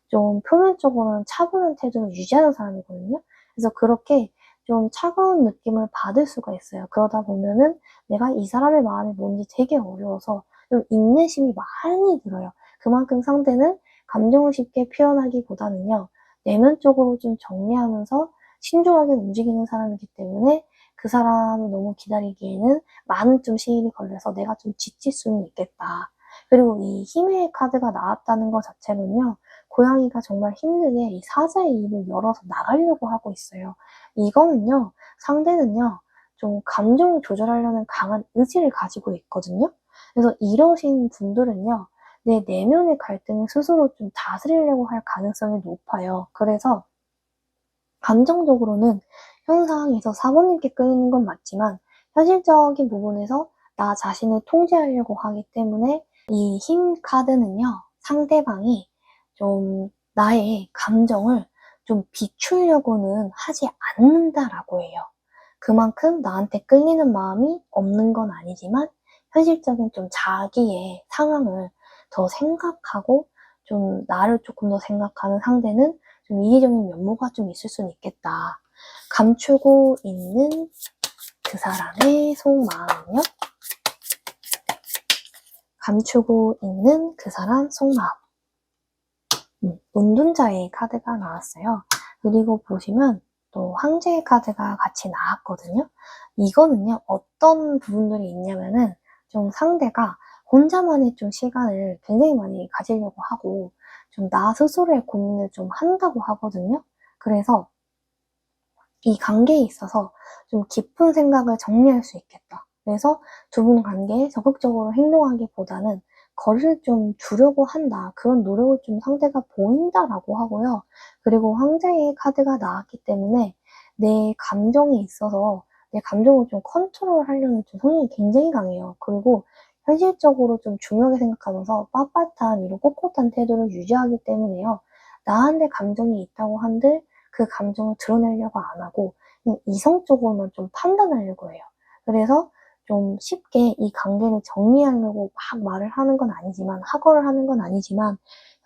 좀 표면적으로는 차분한 태도를 유지하는 사람이거든요. 그래서 그렇게 좀 차가운 느낌을 받을 수가 있어요. 그러다 보면은 내가 이 사람의 마음이 뭔지 되게 어려워서 좀 인내심이 많이 들어요. 그만큼 상대는 감정을 쉽게 표현하기보다는요, 내면적으로 좀 정리하면서 신중하게 움직이는 사람이기 때문에 그 사람을 너무 기다리기에는 많은 좀 시일이 걸려서 내가 좀 지칠 수는 있겠다. 그리고 이 힘의 카드가 나왔다는 것 자체는요, 고양이가 정말 힘들게 이 사자의 입을 열어서 나가려고 하고 있어요. 이거는요, 상대는요, 좀 감정을 조절하려는 강한 의지를 가지고 있거든요. 그래서 이러신 분들은요, 내 내면의 갈등을 스스로 좀 다스리려고 할 가능성이 높아요. 그래서 감정적으로는 현 상황에서 사모님께 끌리는 건 맞지만 현실적인 부분에서 나 자신을 통제하려고 하기 때문에 이 힘 카드는요, 상대방이 좀 나의 감정을 좀 비추려고는 하지 않는다라고 해요. 그만큼 나한테 끌리는 마음이 없는 건 아니지만 현실적인 좀 자기의 상황을 더 생각하고 좀 나를 조금 더 생각하는 상대는 좀 이기적인 면모가 좀 있을 수는 있겠다. 감추고 있는 그 사람의 속마음은요? 감추고 있는 그 사람 속마음. 운둔자의 카드가 나왔어요. 그리고 보시면 또 황제의 카드가 같이 나왔거든요. 이거는요, 어떤 부분들이 있냐면은 좀 상대가 혼자만의 좀 시간을 굉장히 많이 가지려고 하고 좀 나 스스로의 고민을 좀 한다고 하거든요. 그래서 이 관계에 있어서 좀 깊은 생각을 정리할 수 있겠다. 그래서 두 분 관계에 적극적으로 행동하기보다는 거리를 좀 두려고 한다. 그런 노력을 좀 상대가 보인다라고 하고요. 그리고 황제의 카드가 나왔기 때문에 내 감정에 있어서 내 감정을 좀 컨트롤하려는 좀 성향이 굉장히 강해요. 그리고 현실적으로 좀 중요하게 생각하면서 빳빳한 이런 꼿꼿한 태도를 유지하기 때문에요. 나한테 감정이 있다고 한들 그 감정을 드러내려고 안 하고 그냥 이성적으로만 좀 판단하려고 해요. 그래서 좀 쉽게 이 관계를 정리하려고 막 말을 하는 건 아니지만 학어를 하는 건 아니지만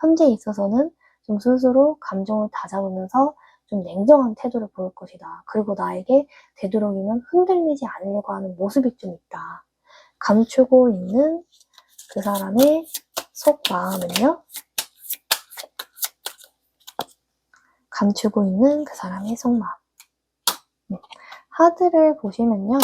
현재에 있어서는 좀 스스로 감정을 다잡으면서 좀 냉정한 태도를 보일 것이다. 그리고 나에게 되도록이면 흔들리지 않으려고 하는 모습이 좀 있다. 감추고 있는 그 사람의 속마음은요? 감추고 있는 그 사람의 속마음. 카드를 보시면요.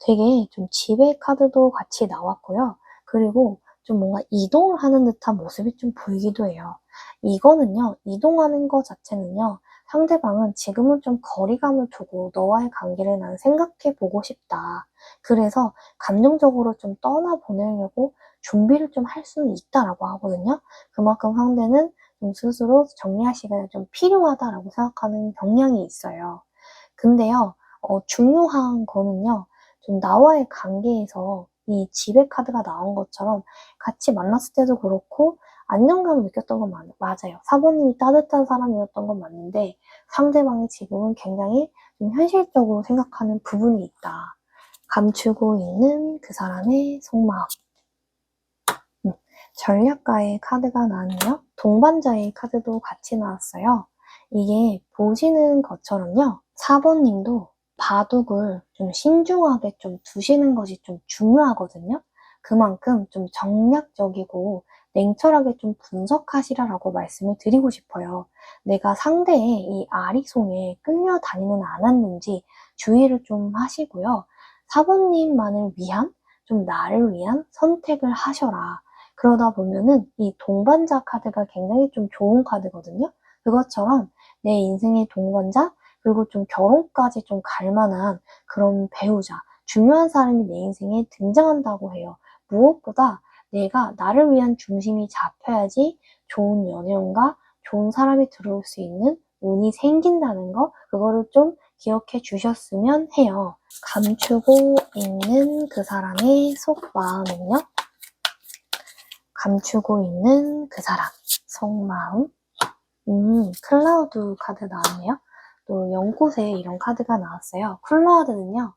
되게 좀 지배 카드도 같이 나왔고요. 그리고 좀 뭔가 이동을 하는 듯한 모습이 좀 보이기도 해요. 이거는요. 이동하는 것 자체는요. 상대방은 지금은 좀 거리감을 두고 너와의 관계를 난 생각해 보고 싶다. 그래서 감정적으로 좀 떠나보내려고 준비를 좀 할 수는 있다라고 하거든요. 그만큼 상대는 좀 스스로 정리할 시간이 좀 필요하다라고 생각하는 경향이 있어요. 근데요. 중요한 거는요. 좀 나와의 관계에서 이 지배 카드가 나온 것처럼 같이 만났을 때도 그렇고 안정감을 느꼈던 건 맞아요. 사부님이 따뜻한 사람이었던 건 맞는데 상대방이 지금은 굉장히 좀 현실적으로 생각하는 부분이 있다. 감추고 있는 그 사람의 속마음. 전략가의 카드가 나왔네요. 동반자의 카드도 같이 나왔어요. 이게 보시는 것처럼요. 4번님도 바둑을 좀 신중하게 좀 두시는 것이 좀 중요하거든요. 그만큼 좀 정략적이고 냉철하게 좀 분석하시라라고 말씀을 드리고 싶어요. 내가 상대의 이 아리송에 끌려다니는 않았는지 주의를 좀 하시고요. 4번님만을 위한, 좀 나를 위한 선택을 하셔라. 그러다 보면은 이 동반자 카드가 굉장히 좀 좋은 카드거든요. 그것처럼 내 인생의 동반자, 그리고 좀 결혼까지 좀 갈 만한 그런 배우자, 중요한 사람이 내 인생에 등장한다고 해요. 무엇보다 내가 나를 위한 중심이 잡혀야지 좋은 연애운과 좋은 사람이 들어올 수 있는 운이 생긴다는 거, 그거를 좀 기억해 주셨으면 해요. 감추고 있는 그 사람의 속마음은요? 감추고 있는 그 사람, 속마음. 클라우드 카드 나왔네요. 또 연꽃에 이런 카드가 나왔어요. 클라우드는요,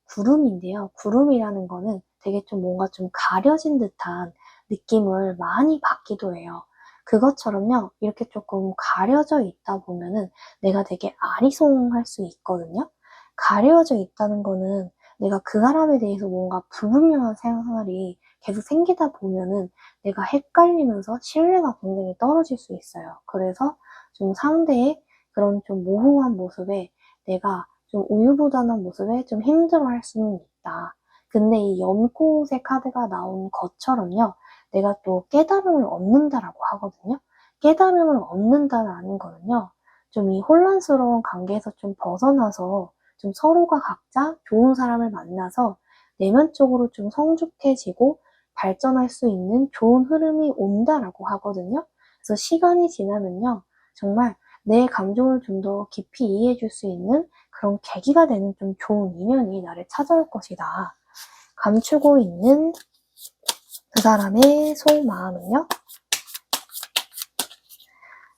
구름인데요. 구름이라는 거는 되게 좀 뭔가 좀 가려진 듯한 느낌을 많이 받기도 해요. 그것처럼요, 이렇게 조금 가려져 있다 보면은 내가 되게 아리송할 수 있거든요. 가려져 있다는 거는 내가 그 사람에 대해서 뭔가 불분명한 생활이 계속 생기다 보면은 내가 헷갈리면서 신뢰가 굉장히 떨어질 수 있어요. 그래서 좀 상대의 그런 좀 모호한 모습에 내가 좀 우유부단한 모습에 좀 힘들어할 수는 있다. 근데 이 연꽃의 카드가 나온 것처럼요. 내가 또 깨달음을 얻는다라고 하거든요. 깨달음을 얻는다라는 거는요. 좀 이 혼란스러운 관계에서 좀 벗어나서 좀 서로가 각자 좋은 사람을 만나서 내면적으로 좀 성숙해지고 발전할 수 있는 좋은 흐름이 온다라고 하거든요. 그래서 시간이 지나면요. 정말 내 감정을 좀 더 깊이 이해해 줄 수 있는 그런 계기가 되는 좀 좋은 인연이 나를 찾아올 것이다. 감추고 있는 그 사람의 속마음은요?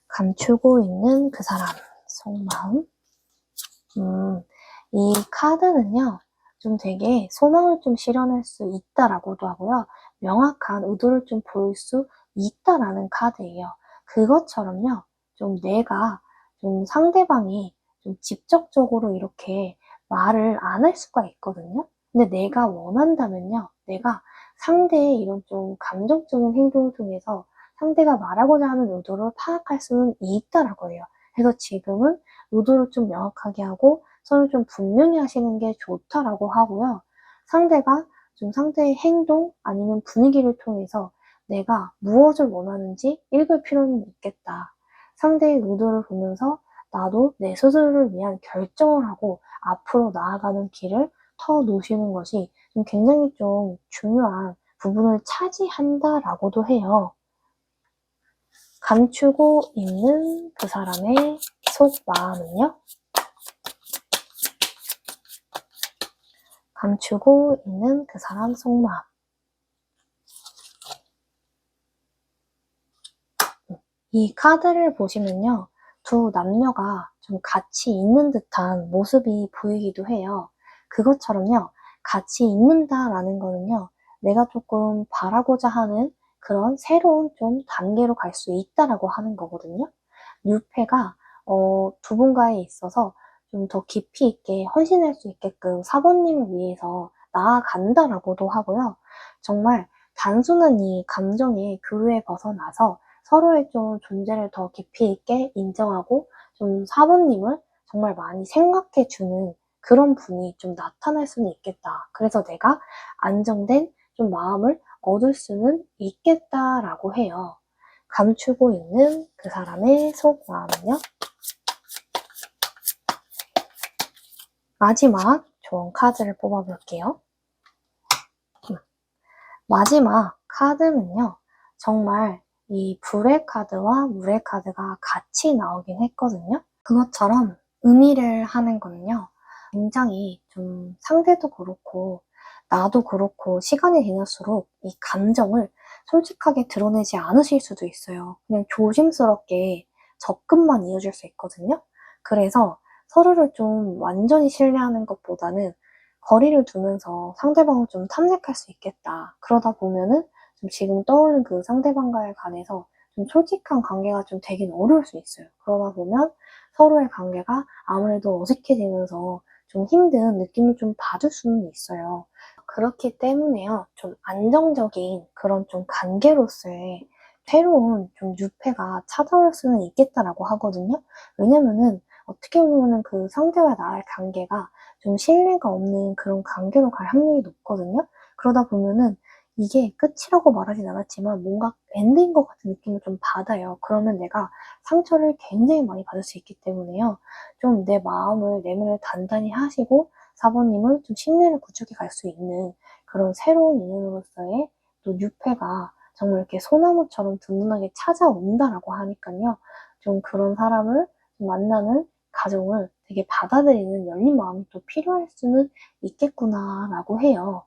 감추고 있는 그 사람 속마음. 이 카드는요, 좀 되게 소망을 좀 실현할 수 있다라고도 하고요. 명확한 의도를 좀 보일 수 있다라는 카드예요. 그것처럼요, 좀 내가 좀 상대방이 좀 직접적으로 이렇게 말을 안 할 수가 있거든요. 근데 내가 원한다면요, 내가 상대의 이런 좀 감정적인 행동을 통해서 상대가 말하고자 하는 의도를 파악할 수는 있다라고 해요. 그래서 지금은 의도를 좀 명확하게 하고 서로 좀 분명히 하시는 게 좋다라고 하고요. 상대가 좀 상대의 행동 아니면 분위기를 통해서 내가 무엇을 원하는지 읽을 필요는 있겠다. 상대의 의도를 보면서 나도 내 스스로를 위한 결정을 하고 앞으로 나아가는 길을 터 놓으시는 것이 좀 굉장히 좀 중요한 부분을 차지한다라고도 해요. 감추고 있는 그 사람의 속마음은요? 감추고 있는 그 사람 속마음. 이 카드를 보시면요. 두 남녀가 좀 같이 있는 듯한 모습이 보이기도 해요. 그것처럼요. 같이 있는다라는 거는요. 내가 조금 바라고자 하는 그런 새로운 좀 단계로 갈 수 있다라고 하는 거거든요. 뉴페가 두 분과에 있어서 좀 더 깊이 있게 헌신할 수 있게끔 사모님을 위해서 나아간다라고도 하고요. 정말 단순한 이 감정의 교류에 벗어나서 서로의 좀 존재를 더 깊이 있게 인정하고 좀 사모님을 정말 많이 생각해 주는 그런 분이 좀 나타날 수는 있겠다. 그래서 내가 안정된 좀 마음을 얻을 수는 있겠다라고 해요. 감추고 있는 그 사람의 속마음은요? 마지막 좋은 카드를 뽑아볼게요. 마지막 카드는요, 정말 이 불의 카드와 물의 카드가 같이 나오긴 했거든요. 그것처럼 의미를 하는 거는요, 굉장히 좀 상대도 그렇고, 나도 그렇고, 시간이 지날수록 이 감정을 솔직하게 드러내지 않으실 수도 있어요. 그냥 조심스럽게 접근만 이어질 수 있거든요. 그래서 서로를 좀 완전히 신뢰하는 것보다는 거리를 두면서 상대방을 좀 탐색할 수 있겠다. 그러다 보면은 좀 지금 떠오른 그 상대방과의 관해서 좀 솔직한 관계가 좀 되긴 어려울 수 있어요. 그러다 보면 서로의 관계가 아무래도 어색해지면서 좀 힘든 느낌을 좀 받을 수는 있어요. 그렇기 때문에요. 좀 안정적인 그런 좀 관계로서의 새로운 좀 유패가 찾아올 수는 있겠다라고 하거든요. 왜냐면은 어떻게 보면은 그 상대와 나의 관계가 좀 신뢰가 없는 그런 관계로 갈 확률이 높거든요. 그러다 보면은 이게 끝이라고 말하진 않았지만 뭔가 엔드인 것 같은 느낌을 좀 받아요. 그러면 내가 상처를 굉장히 많이 받을 수 있기 때문에요. 좀 내 마음을 내면을 단단히 하시고 사모님을 좀 신뢰를 구축해 갈 수 있는 그런 새로운 인연으로서의 또 유패가 정말 이렇게 소나무처럼 든든하게 찾아온다라고 하니깐요. 좀 그런 사람을 만나는 과정을 되게 받아들이는 열린 마음이 또 필요할 수는 있겠구나라고 해요.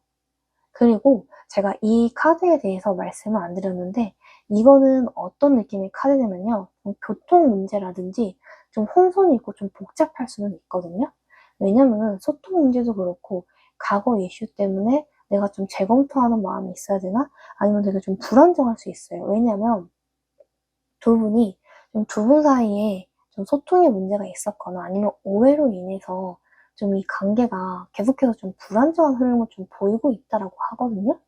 그리고 제가 이 카드에 대해서 말씀을 안 드렸는데 이거는 어떤 느낌의 카드냐면요. 좀 교통 문제라든지 좀 혼선이 있고 좀 복잡할 수는 있거든요. 왜냐면은 소통 문제도 그렇고 과거 이슈 때문에 내가 좀 재검토하는 마음이 있어야 되나? 아니면 되게 좀 불안정할 수 있어요. 왜냐면 두 분이 좀 두 분 사이에 좀 소통에 문제가 있었거나 아니면 오해로 인해서 좀 이 관계가 계속해서 좀 불안정한 흐름을 좀 보이고 있다라고 하거든요.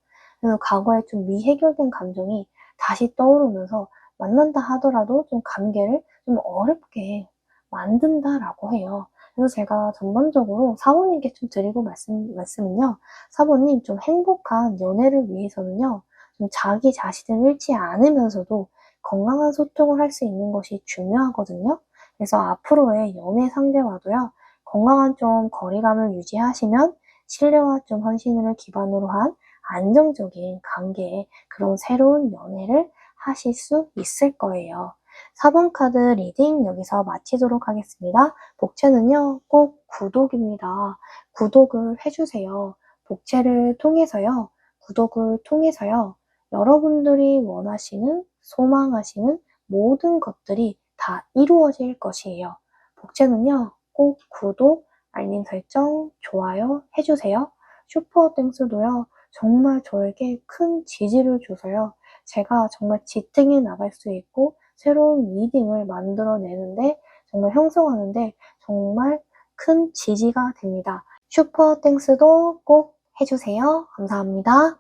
그래서 과거에 좀 미해결된 감정이 다시 떠오르면서 만난다 하더라도 좀 관계를 좀 어렵게 만든다라고 해요. 그래서 제가 전반적으로 사모님께 좀 드리고 말씀은요. 사모님 좀 행복한 연애를 위해서는요. 좀 자기 자신을 잃지 않으면서도 건강한 소통을 할 수 있는 것이 중요하거든요. 그래서 앞으로의 연애 상대와도요, 건강한 좀 거리감을 유지하시면 신뢰와 좀 헌신을 기반으로 한 안정적인 관계의 그런 새로운 연애를 하실 수 있을 거예요. 4번 카드 리딩 여기서 마치도록 하겠습니다. 복채는요, 꼭 구독입니다. 구독을 해주세요. 복채를 통해서요, 구독을 통해서요, 여러분들이 원하시는, 소망하시는 모든 것들이 다 이루어질 것이에요. 복채는요, 꼭 구독, 알림 설정, 좋아요 해주세요. 슈퍼 땡스도요, 정말 저에게 큰 지지를 줘서요. 제가 정말 지탱해 나갈 수 있고 새로운 리딩을 만들어내는데 정말 형성하는데 정말 큰 지지가 됩니다. 슈퍼 땡스도 꼭 해주세요. 감사합니다.